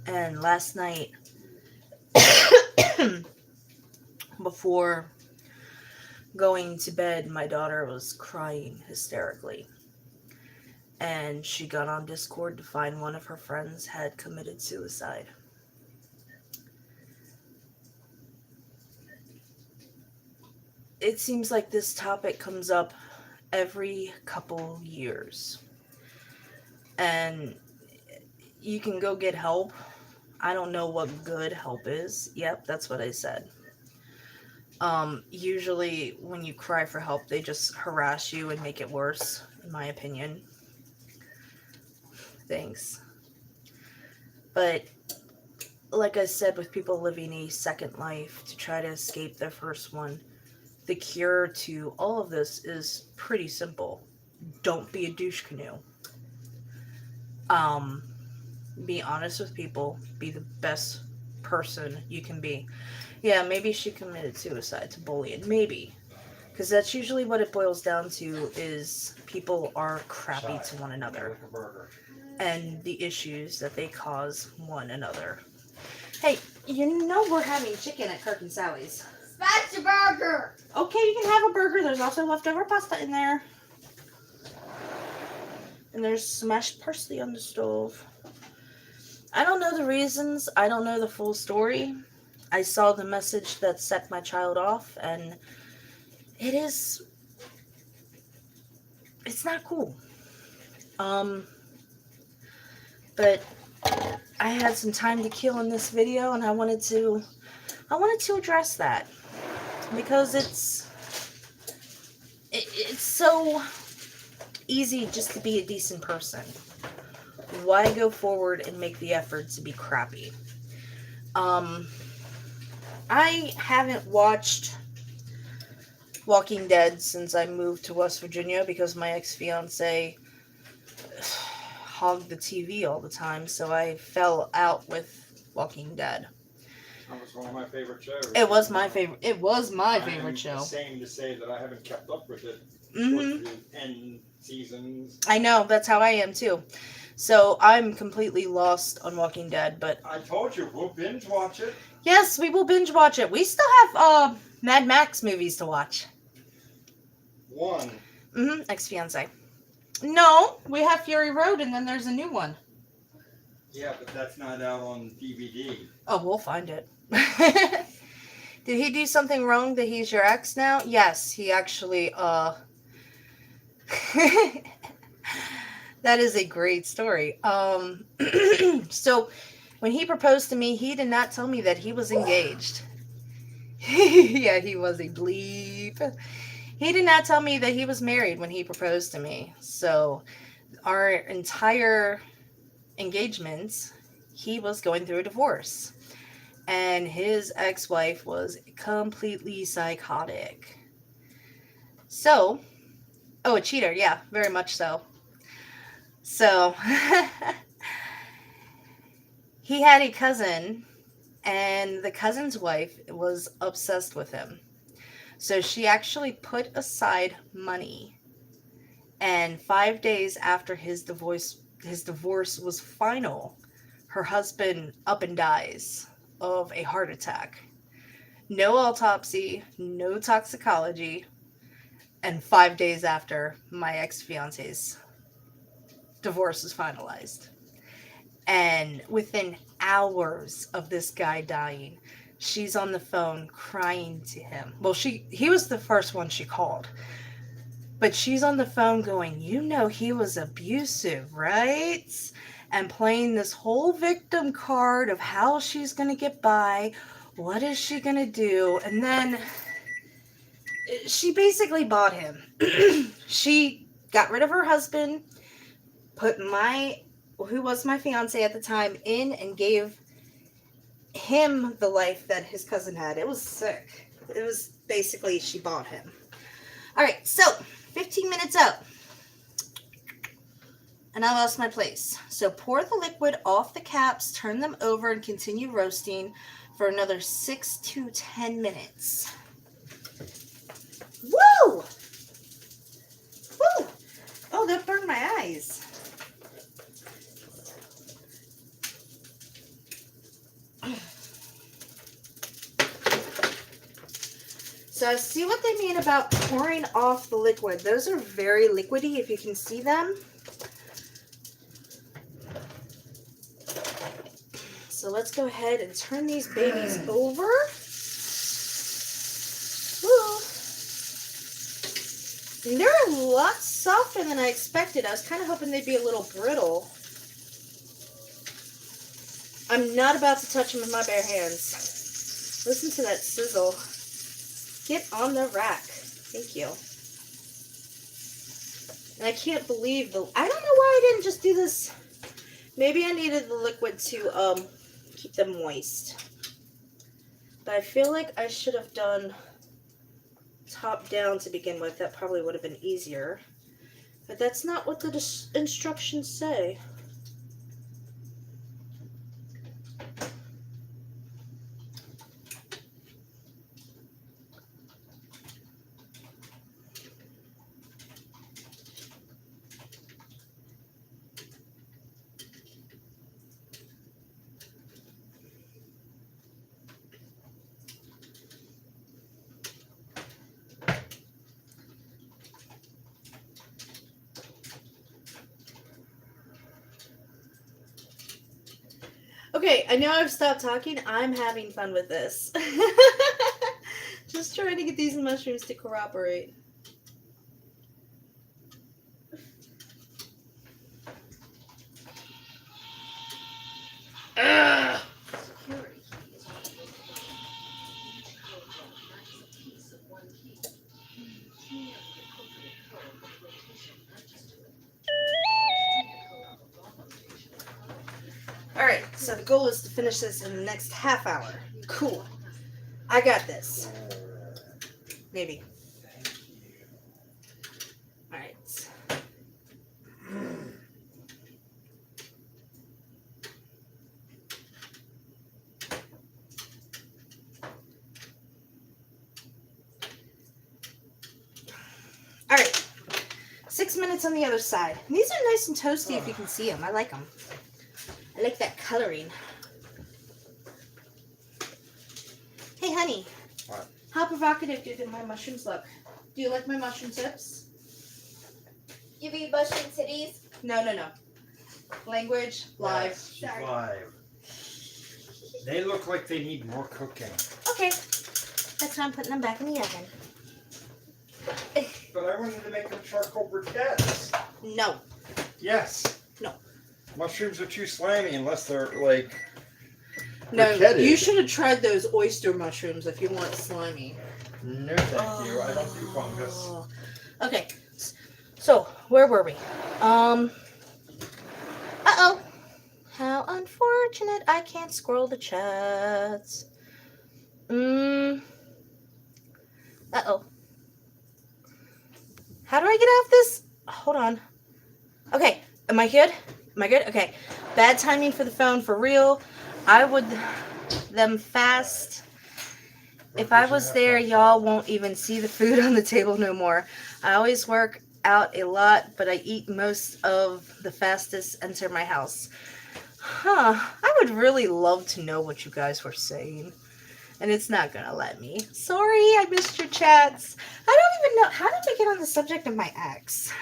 And last night, before going to bed, my daughter was crying hysterically. And she got on Discord to find one of her friends had committed suicide. It seems like this topic comes up every couple years. And you can go get help. I don't know what good help is. Yep, that's what I said. Usually when you cry for help, they just harass you and make it worse, in my opinion. Thanks. But like I said, with people living a second life to try to escape their first one, the cure to all of this is pretty simple. Don't be a douche canoe. Be honest with people. Be the best person you can be. Yeah, maybe she committed suicide to bullying. Maybe. Because that's usually what it boils down to, is people are crappy to one another. And the issues that they cause one another. Hey, you know we're having chicken at Kirk and Sally's. Smash your burger! Okay, you can have a burger. There's also leftover pasta in there. And there's smashed parsley on the stove. I don't know the reasons. I don't know the full story. I saw the message that set my child off, and it's not cool. But I had some time to kill in this video, and I wanted to address that, because it's so easy just to be a decent person. Why go forward and make the effort to be crappy? I haven't watched Walking Dead since I moved to West Virginia because my ex-fiance hogged the TV all the time, so I fell out with Walking Dead. That was one of my favorite shows. It was my favorite. It was my favorite show. Same to say that I haven't kept up with it Mm-hmm. towards the end seasons. I know, that's how I am too. So I'm completely lost on Walking Dead, but I told you, we'll binge watch it. yes, we will binge watch it. We still have Mad Max movies to watch. One. Mm-hmm. Ex-fiance. No, we have Fury Road, and then there's a new one. Yeah, but that's not out on DVD. Oh, we'll find it. Did he do something wrong that he's your ex now? Yes, he actually, that is a great story. So when he proposed to me, he did not tell me that he was engaged. Yeah, he was a bleep. He did not tell me that he was married when he proposed to me. So our entire engagement, he was going through a divorce. And his ex-wife was completely psychotic. So, oh, a cheater, yeah, very much so. So, he had a cousin, and the cousin's wife was obsessed with him. So she actually put aside money. And 5 days after his divorce was final, her husband up and dies of a heart attack. No autopsy, no toxicology, and 5 days after, my ex-fiance's divorce is finalized. And within hours of this guy dying, she's on the phone crying to him. Well, he was the first one she called. But she's on the phone going, you know he was abusive, right? And playing this whole victim card of how she's going to get by. What is she going to do? And then she basically bought him. She got rid of her husband, put who was my fiance at the time, in and gave him the life that his cousin had. It was sick. It was basically, she bought him. All right, so 15 minutes out. And I lost my place. So pour the liquid off the caps, turn them over, and continue roasting for another 6 to 10 minutes. Woo! Woo! Oh, that burned my eyes. So see what they mean about pouring off the liquid. Those are very liquidy, if you can see them. So let's go ahead and turn these babies over. Woo. And they're a lot softer than I expected. I was kind of hoping they'd be a little brittle. I'm not about to touch them with my bare hands. Listen to that sizzle. Get on the rack. Thank you. And I can't believe I don't know why I didn't just do this. Maybe I needed the liquid to keep them moist. But I feel like I should have done top down to begin with. That probably would have been easier. But that's not what the instructions say. Okay, I know I've stopped talking. I'm having fun with this. Just trying to get these mushrooms to cooperate. Ugh. Alright, so the goal is to finish this in the next half hour. Cool. I got this. Maybe. Alright. Alright. minutes on the other side. These are nice and toasty if you can see them. I like them. I like that coloring. Hey, honey. What? How provocative do my mushrooms look? Do you like my mushroom tips? You mean mushroom titties? No. Language, live. Yes, she's Sorry. live. They look like they need more cooking. Okay. That's why I'm putting them back in the oven. But I wanted to make them charcoal briquettes. No. Yes. No. Mushrooms are too slimy unless they're like No, briquetted. you should have tried those oyster mushrooms if you want slimy. No, thank you. I don't do fungus. Oh. Okay. So, where were we? Uh-oh. How unfortunate. I can't scroll the chats. Uh-oh. How do I get off this? Hold on. Okay. Am I good? Am I good? Okay. Bad timing for the phone, for real. I would them fast. If I was there, y'all won't even see the food on the table no more. I always work out a lot, but I eat most of the fastest enter my house. Huh. I would really love to know what you guys were saying. And it's not gonna let me. Sorry, I missed your chats. I don't even know. How did we get on the subject of my ex?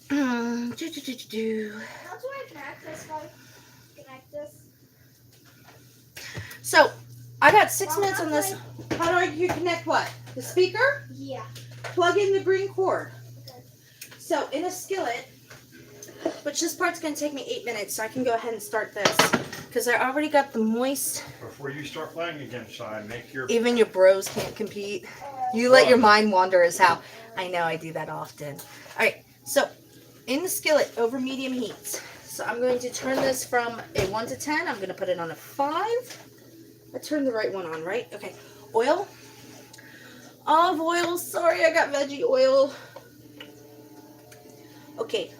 How do I connect this one? Connect this? So, I got 6 minutes on this. How do you connect what? The speaker? Yeah. Plug in the green cord. Okay. So, in a skillet, which this part's going to take me 8 minutes, so I can go ahead and start this. Because I already got the moist. Before you start playing again, Sean, make your Even your bros can't compete. You let your mind wander is how. I know, I do that often. Alright, so, in the skillet, over medium heat. So, I'm going to turn this from a 1 to 10. I'm going to put it on a 5. I turned the right one on, right? Okay. Oil. Olive oil. Sorry, I got veggie oil. Okay.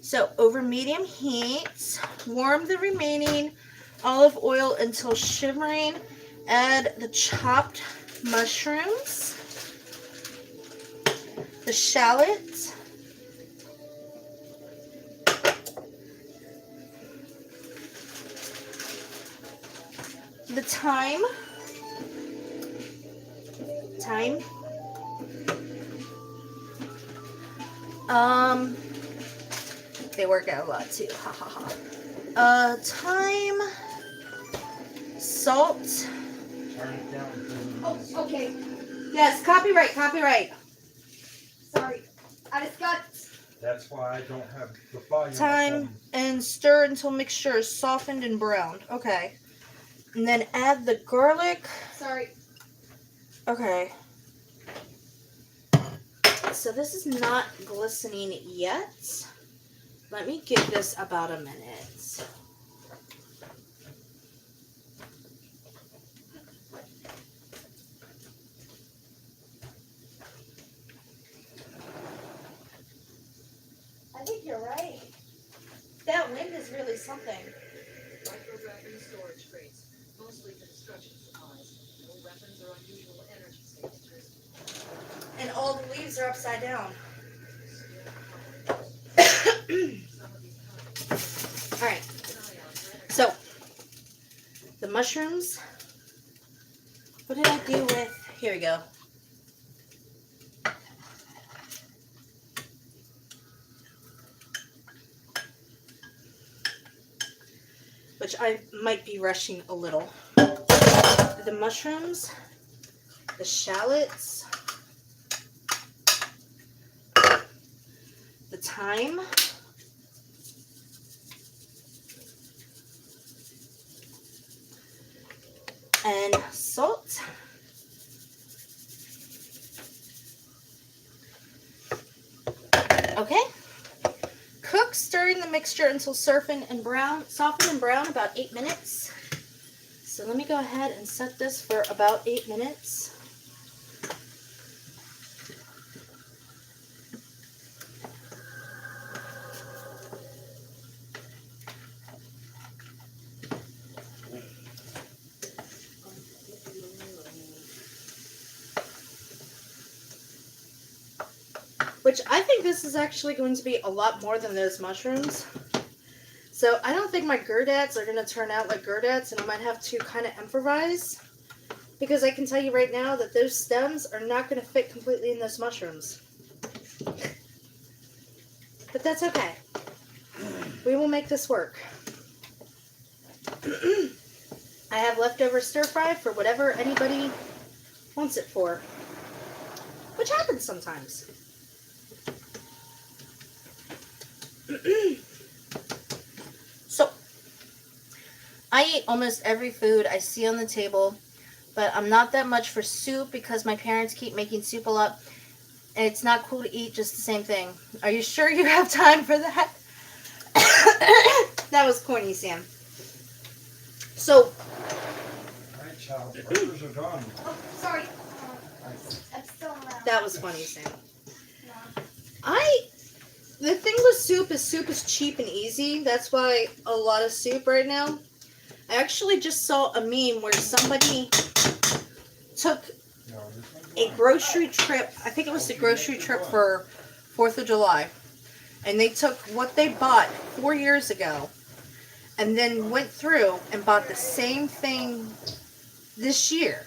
So, over medium heat, warm the remaining olive oil until shimmering. Add the chopped mushrooms, the shallots, the thyme, they work out a lot too, ha ha ha. Thyme, salt. turn it down. Oh, okay. Yes, copyright. Sorry. I just got. That's why I don't have the volume. Thyme and stir until mixture is softened and browned. Okay. And then add the garlic. Sorry. Okay. So this is not glistening yet. Let me give this about a minute. I think you're right. That wind is really something. Microwrapping storage crates, mostly construction supplies. No weapons or unusual energy signatures. And all the leaves are upside down. Alright. So, the mushrooms. What did I do with? Here we go. Which I might be rushing a little. The mushrooms, the shallots, the thyme, and salt. Okay. Cook, stirring the mixture until soften and brown about 8 minutes. So let me go ahead and set this for about 8 minutes. which I think this is actually going to be a lot more than those mushrooms. So I don't think my Gurdats are going to turn out like Gurdats, and I might have to kind of improvise. Because I can tell you right now that those stems are not going to fit completely in those mushrooms. But that's okay. We will make this work. I have leftover stir fry for whatever anybody wants it for. Which happens sometimes. So, I eat almost every food I see on the table, but I'm not that much for soup because my parents keep making soup a lot. And it's not cool to eat just the same thing. Are you sure you have time for that? That was corny, Sam. So, Alright, child, the burgers are done. Oh, sorry. I'm still around. that was funny, Sam. No. The thing with soup is cheap and easy. That's why a lot of soup right now. I actually just saw a meme where somebody took a grocery trip. I think it was the grocery trip for 4th of July. And they took what they bought 4 years ago and then went through and bought the same thing this year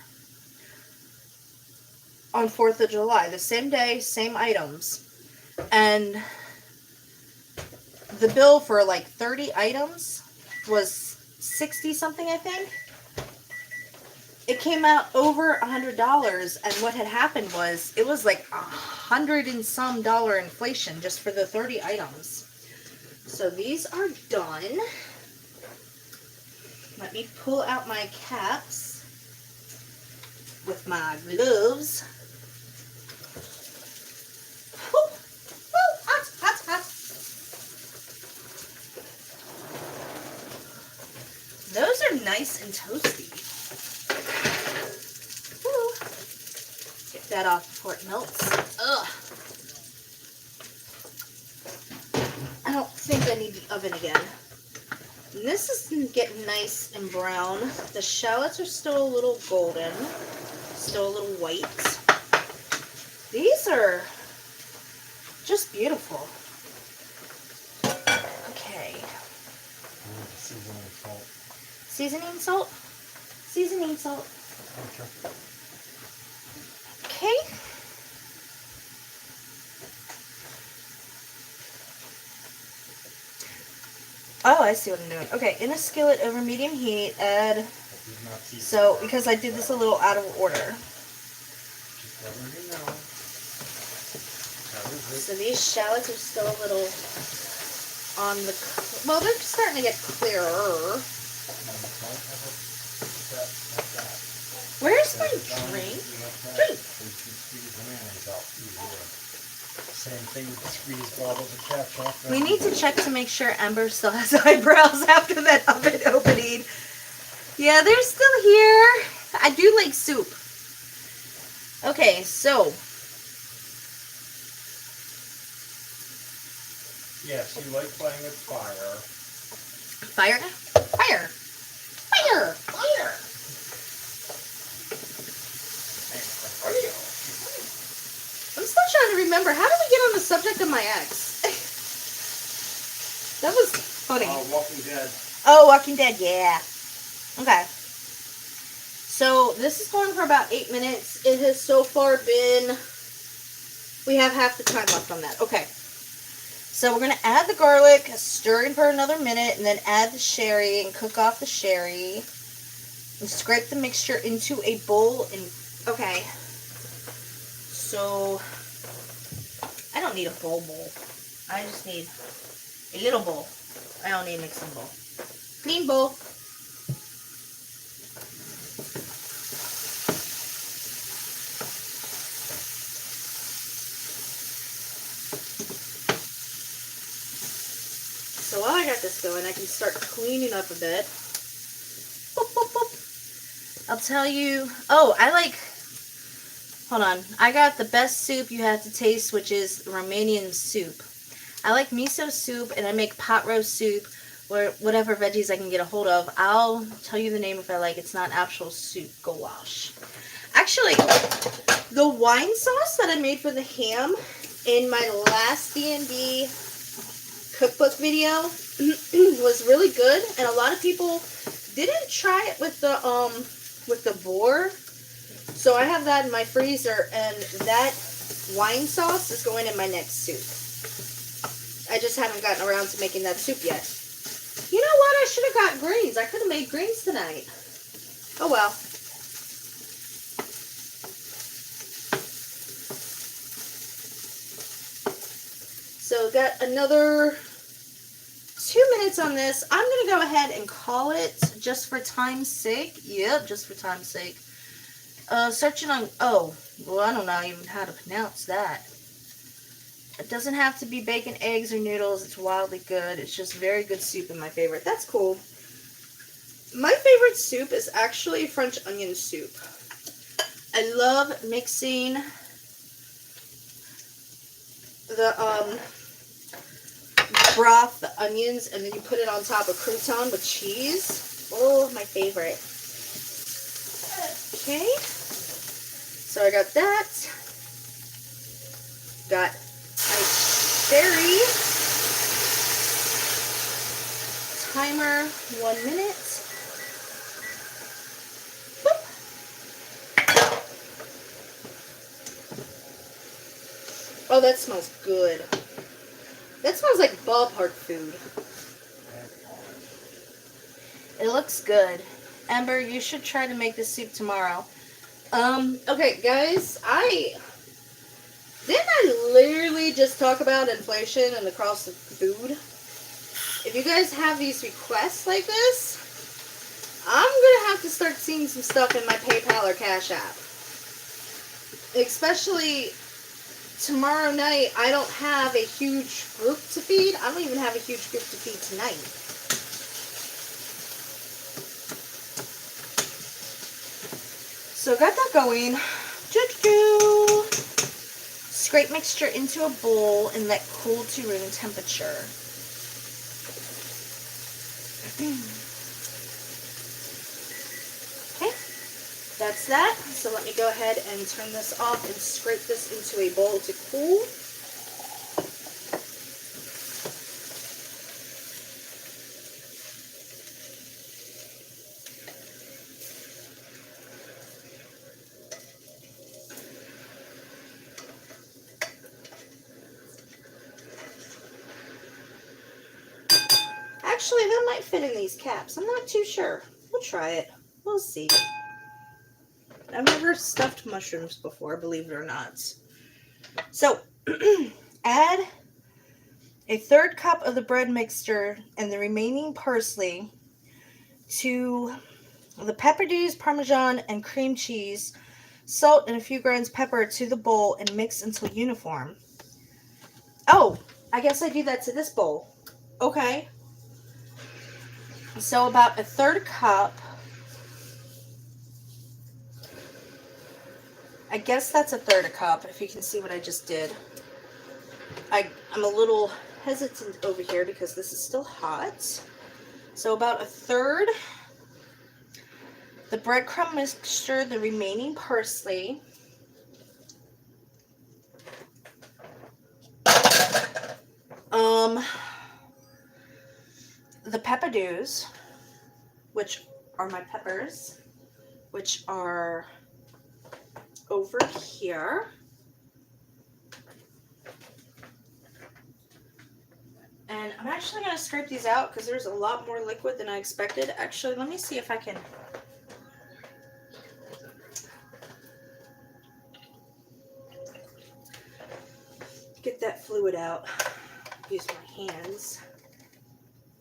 on 4th of July. The same day, same items. And the bill for like 30 items was 60 something, I think. It came out over $100, and what had happened was it was like $100 and some inflation just for the 30 items. So these are done. Let me pull out my caps with my gloves. Woo, woo, hot, hot, hot. Those are nice and toasty. Woo. Get that off before it melts. Ugh. I don't think I need the oven again. And this is getting nice and brown. The shallots are still a little golden, still a little white. These are just beautiful. Okay. Seasoning salt. Seasoning salt? Seasoning salt. Okay. Okay. Oh, I see what I'm doing. Okay, in a skillet over medium heat, add... So, because I did this a little out of order. So these shallots are still a little on the... Well, they're starting to get clearer. Where's my drink? Drink! Same thing with the squeeze bottles of Cashapp. We need to check to make sure Ember still has eyebrows after that oven opening. Yeah, they're still here. I do like soup. Okay, so. Yes, you like playing with fire. Fire? Fire! Fire! Fire! I'm still trying to remember. How did we get on the subject of my ex? That was funny. Walking Dead. Oh, Walking Dead, yeah. Okay. So, this is going for about 8 minutes. It has so far been... We have half the time left on that. Okay. So, we're going to add the garlic, stir it for another minute, and then add the sherry and cook off the sherry. And scrape the mixture into a bowl. And okay. So, I don't need a bowl. I just need a little bowl. I don't need a mixing bowl. Clean bowl. So while I got this going, I can start cleaning up a bit. Boop, boop, boop. I'll tell you. Oh, I like... Hold on. I got the best soup you have to taste, which is Romanian soup. I like miso soup, and I make pot roast soup, or whatever veggies I can get a hold of. I'll tell you the name if I like. It's not actual soup. Goulash. Actually, the wine sauce that I made for the ham in my last D&D cookbook video was really good, and a lot of people didn't try it with the boar. So I have that in my freezer, and that wine sauce is going in my next soup. I just haven't gotten around to making that soup yet. You know what? I should have got greens. I could have made greens tonight. Oh well. So got another 2 minutes on this. I'm going to go ahead and call it just for time's sake. Yep, just for time's sake. Searching on, oh, well, I don't know even how to pronounce that. It doesn't have to be bacon, eggs, or noodles. It's wildly good. It's just very good soup and my favorite. That's cool. My favorite soup is actually French onion soup. I love mixing the broth, the onions, and then you put it on top of crouton with cheese. Oh, my favorite. Okay. So I got that. Got my berry. Timer 1 minute. Boop. Oh, that smells good. That smells like ballpark food. It looks good. Ember, you should try to make this soup tomorrow. Okay, guys, didn't I literally just talk about inflation and the cost of food? If you guys have these requests like this, I'm gonna have to start seeing some stuff in my PayPal or Cash App. Especially tomorrow night, I don't have a huge group to feed. I don't even have a huge group to feed tonight. So got that going. Scrape mixture into a bowl and let cool to room temperature. Okay, that's that. So let me go ahead and turn this off and scrape this into a bowl to cool. Actually, that might fit in these caps. I'm not too sure. We'll try it. We'll see. I've never stuffed mushrooms before, believe it or not. So, add a 1/3 cup of the bread mixture and the remaining parsley to the pepperdews, parmesan, and cream cheese, salt, and a few grounds pepper to the bowl and mix until uniform. Oh, I guess I do that to this bowl. Okay. So about a 1/3 cup. I guess that's a 1/3 cup, if you can see what I just did. I'm a little hesitant over here because this is still hot. So about a 1/3. The breadcrumb mixture, the remaining parsley. The pepperdews, which are my peppers, which are over here. And I'm actually going to scrape these out because there's a lot more liquid than I expected. Actually, let me see if I can get that fluid out. Use my hands.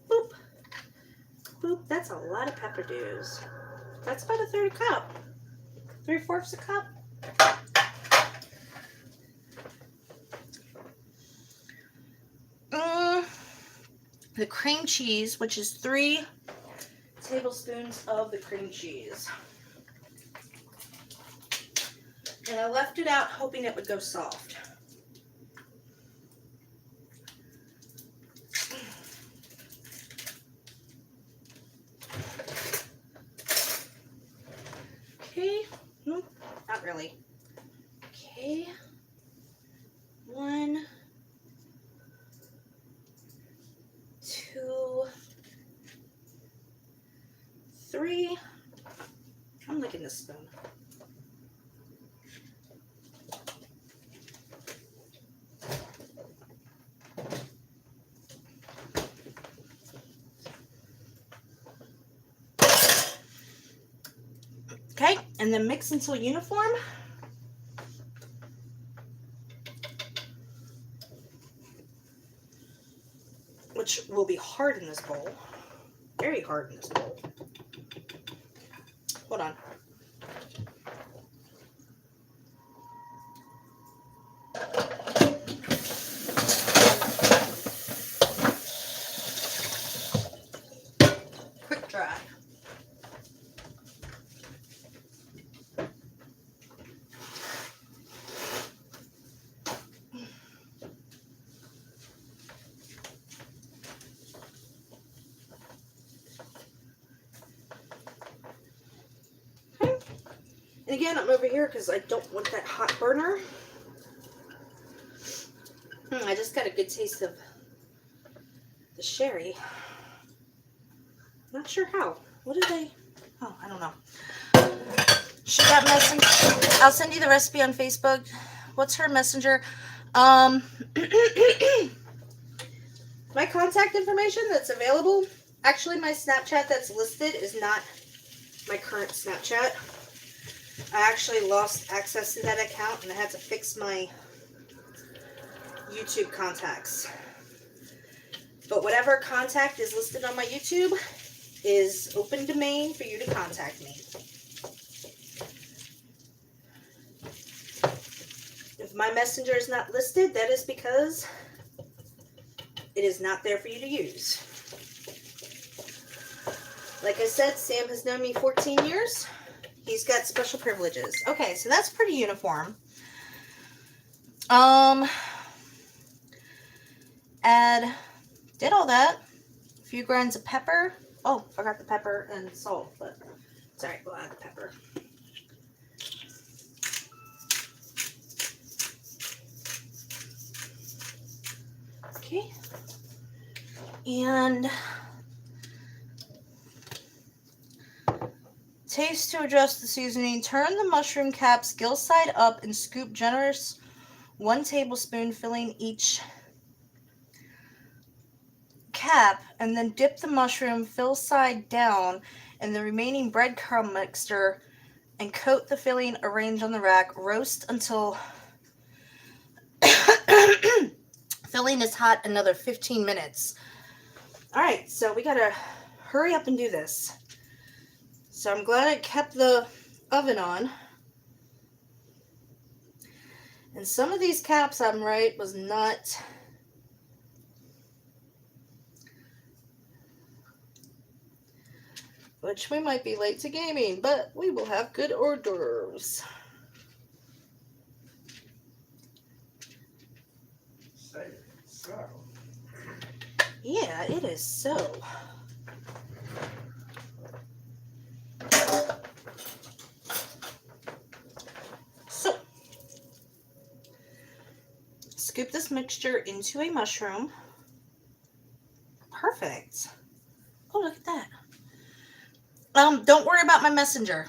Boop. Boop. That's a lot of pepperdews. That's about a 1/3 cup. 3/4 a cup. The cream cheese, which is 3 tablespoons of the cream cheese. And I left it out hoping it would go soft. Okay, nope, not really. Okay, 1, I'm licking this spoon. Okay, and then mix until uniform. Which will be hard in this bowl. Very hard in this bowl. Hold on. Quick dry. And again, I'm over here because I don't want that hot burner. I just got a good taste of the sherry. Not sure how. What did they? Oh, I don't know. She got messenger. I'll send you the recipe on Facebook. What's her messenger? My contact information that's available. Actually, my Snapchat that's listed is not my current Snapchat. I actually lost access to that account and I had to fix my YouTube contacts. But whatever contact is listed on my YouTube is open domain for you to contact me. If my messenger is not listed, that is because it is not there for you to use. Like I said, Sam has known me 14 years. He's got special privileges. Okay, so that's pretty uniform. Did all that. A few grains of pepper. Oh, forgot the pepper and salt, but it's alright, we'll add the pepper. Okay. And taste to adjust the seasoning. Turn the mushroom caps gill side up and scoop generous 1 tablespoon, filling each cap, and then dip the mushroom fill side down in the remaining breadcrumb mixture and coat the filling. Arrange on the rack. Roast until filling is hot. Another 15 minutes. All right, so we gotta hurry up and do this. So I'm glad I kept the oven on. And some of these caps, I'm right, was not... Which we might be late to gaming, but we will have good hors d'oeuvres. Say so. Yeah, it is so. So, scoop this mixture into a mushroom. Perfect. Oh, look at that. Don't worry about my messenger.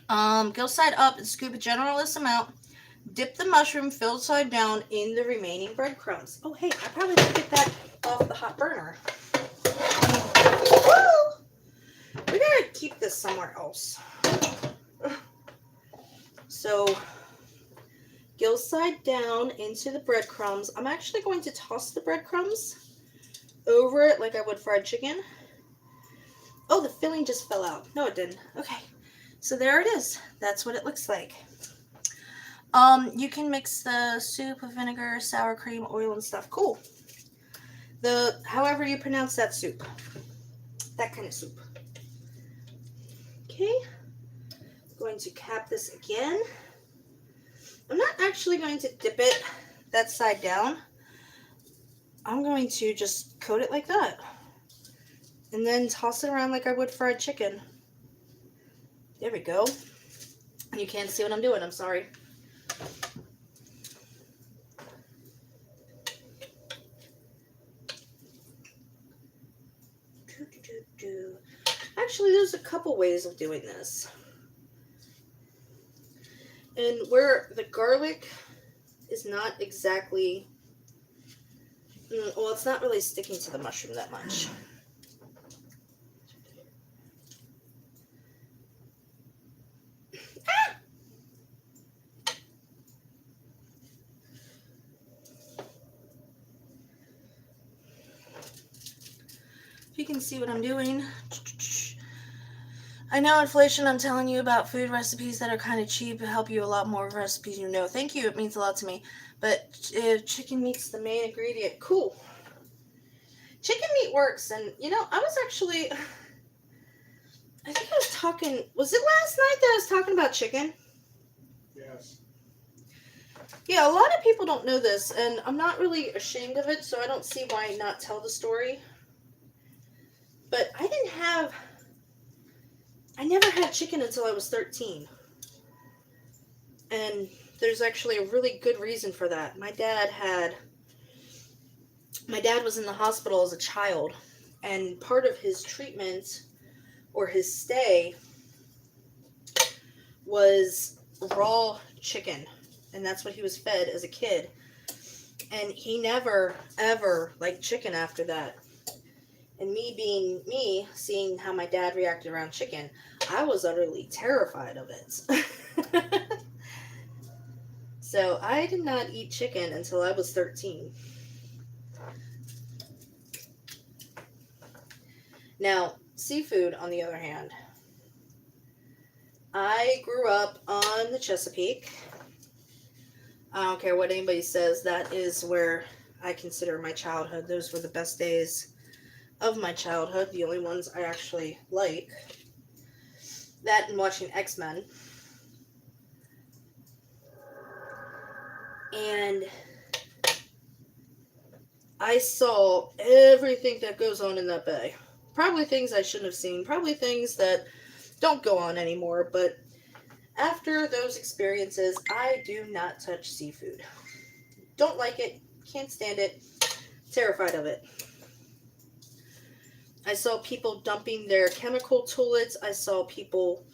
Gill side up and scoop a generous amount. Dip the mushroom filled side down in the remaining breadcrumbs. Oh, hey, I probably didn't get that off the hot burner. Woo! We gotta keep this somewhere else. So, gill side down into the breadcrumbs. I'm actually going to toss the breadcrumbs over it like I would fried chicken. Oh, the filling just fell out. No, it didn't. Okay. So there it is. That's what it looks like. You can mix the soup with vinegar, sour cream, oil, and stuff. Cool. However you pronounce that soup. That kind of soup. Okay. Going to cap this again. I'm not actually going to dip it that side down. I'm going to just coat it like that. And then toss it around like I would fried chicken. There we go. You can't see what I'm doing, I'm sorry. actually, there's a couple ways of doing this. And where the garlic is not exactly, well, it's not really sticking to the mushroom that much. If you can see what I'm doing. I know inflation, I'm telling you about food recipes that are kind of cheap to help you a lot more recipes you know. Thank you, it means a lot to me. But chicken meat's the main ingredient. Cool. Chicken meat works, and you know, I was actually, I think I was talking, was it last night that I was talking about chicken? Yes. Yeah, a lot of people don't know this, and I'm not really ashamed of it, so I don't see why not tell the story. But I never had chicken until I was 13. And there's actually a really good reason for that. My dad was in the hospital as a child, and part of his treatment or his stay was raw chicken, and that's what he was fed as a kid. And he never ever liked chicken after that. And me being me, seeing how my dad reacted around chicken, I was utterly terrified of it. So I did not eat chicken until I was 13. Now, seafood, on the other hand. I grew up on the Chesapeake. I don't care what anybody says, that is where I consider my childhood. Those were the best days of my childhood, the only ones I actually like. That and watching X-Men. And I saw everything that goes on in that bay. Probably things I shouldn't have seen, probably things that don't go on anymore, but after those experiences, I do not touch seafood. Don't like it, can't stand it, terrified of it. I saw people dumping their chemical toilets. I saw people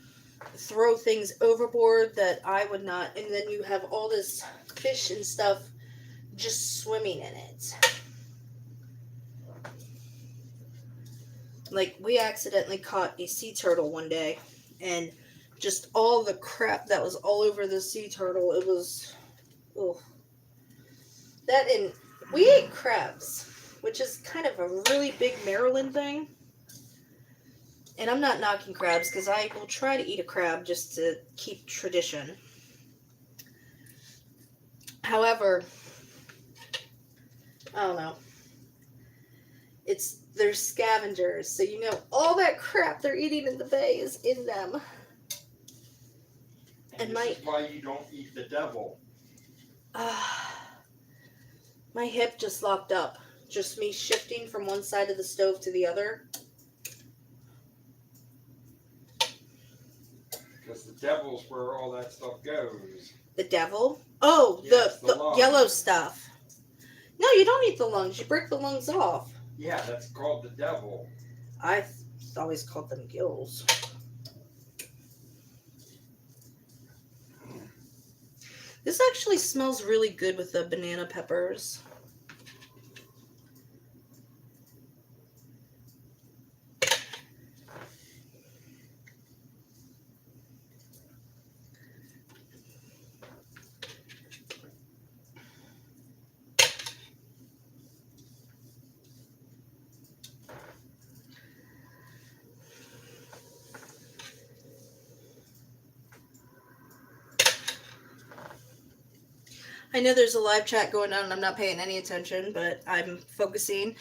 throw things overboard that I would not. And then you have all this fish and stuff just swimming in it. Like, we accidentally caught a sea turtle one day. And just all the crap that was all over the sea turtle. It was... Oh. That and... We ate crabs, which is kind of a really big Maryland thing. And I'm not knocking crabs, because I will try to eat a crab just to keep tradition. However, I don't know. They're scavengers, so you know all that crap they're eating in the bay is in them. And this is why you don't eat the devil. My hip just locked up. Just me shifting from one side of the stove to the other. Because the devil's where all that stuff goes. The devil? Oh, Yes, the lungs. yellow stuff. No, you don't eat the lungs. You break the lungs off. Yeah, that's called the devil. I always called them gills. This actually smells really good with the banana peppers. I know there's a live chat going on and I'm not paying any attention, but I'm focusing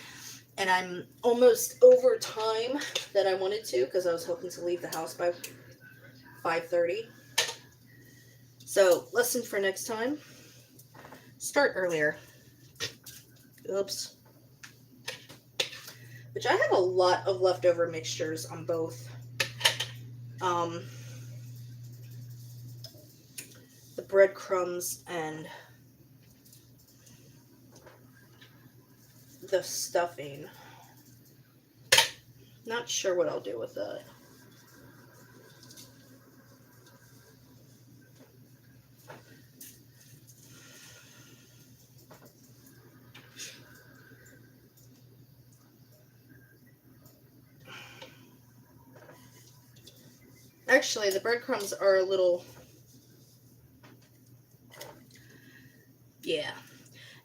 and I'm almost over time that I wanted to because I was hoping to leave the house by 5:30. So, lesson for next time, start earlier. Oops. Which I have a lot of leftover mixtures on both. The breadcrumbs and the stuffing. Not sure what I'll do with that. Actually, the breadcrumbs are a little... Yeah.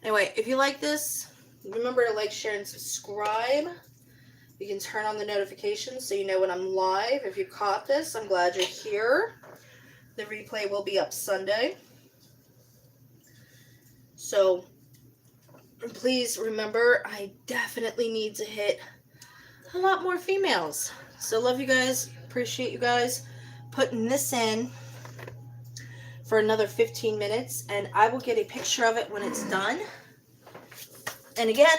Anyway, if you like this, remember to like, share, and subscribe. You can turn on the notifications so you know when I'm live. If you caught this, I'm glad you're here. The replay will be up Sunday. So, please remember, I definitely need to hit a lot more females. So, love you guys. Appreciate you guys putting this in for another 15 minutes. And I will get a picture of it when it's done. And again,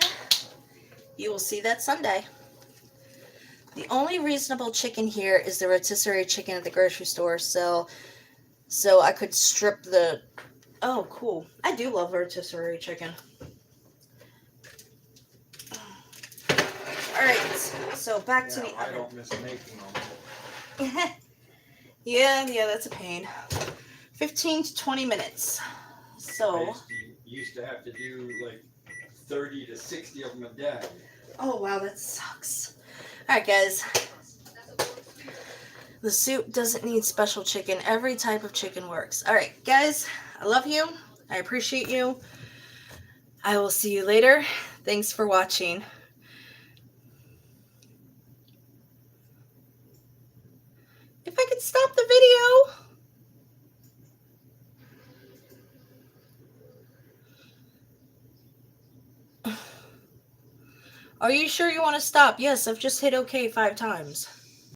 you will see that Sunday. The only reasonable chicken here is the rotisserie chicken at the grocery store. So I could strip the... Oh, cool. I do love rotisserie chicken. Alright, so back to the I oven. don't miss making them. Yeah, that's a pain. 15 to 20 minutes. So... Used to have to do like 30 to 60 of them a day. Oh, wow, that sucks. Alright, guys. The soup doesn't need special chicken. Every type of chicken works. Alright, guys. I love you. I appreciate you. I will see you later. Thanks for watching. If I could stop the video. Are you sure you want to stop? Yes, I've just hit OK 5 times.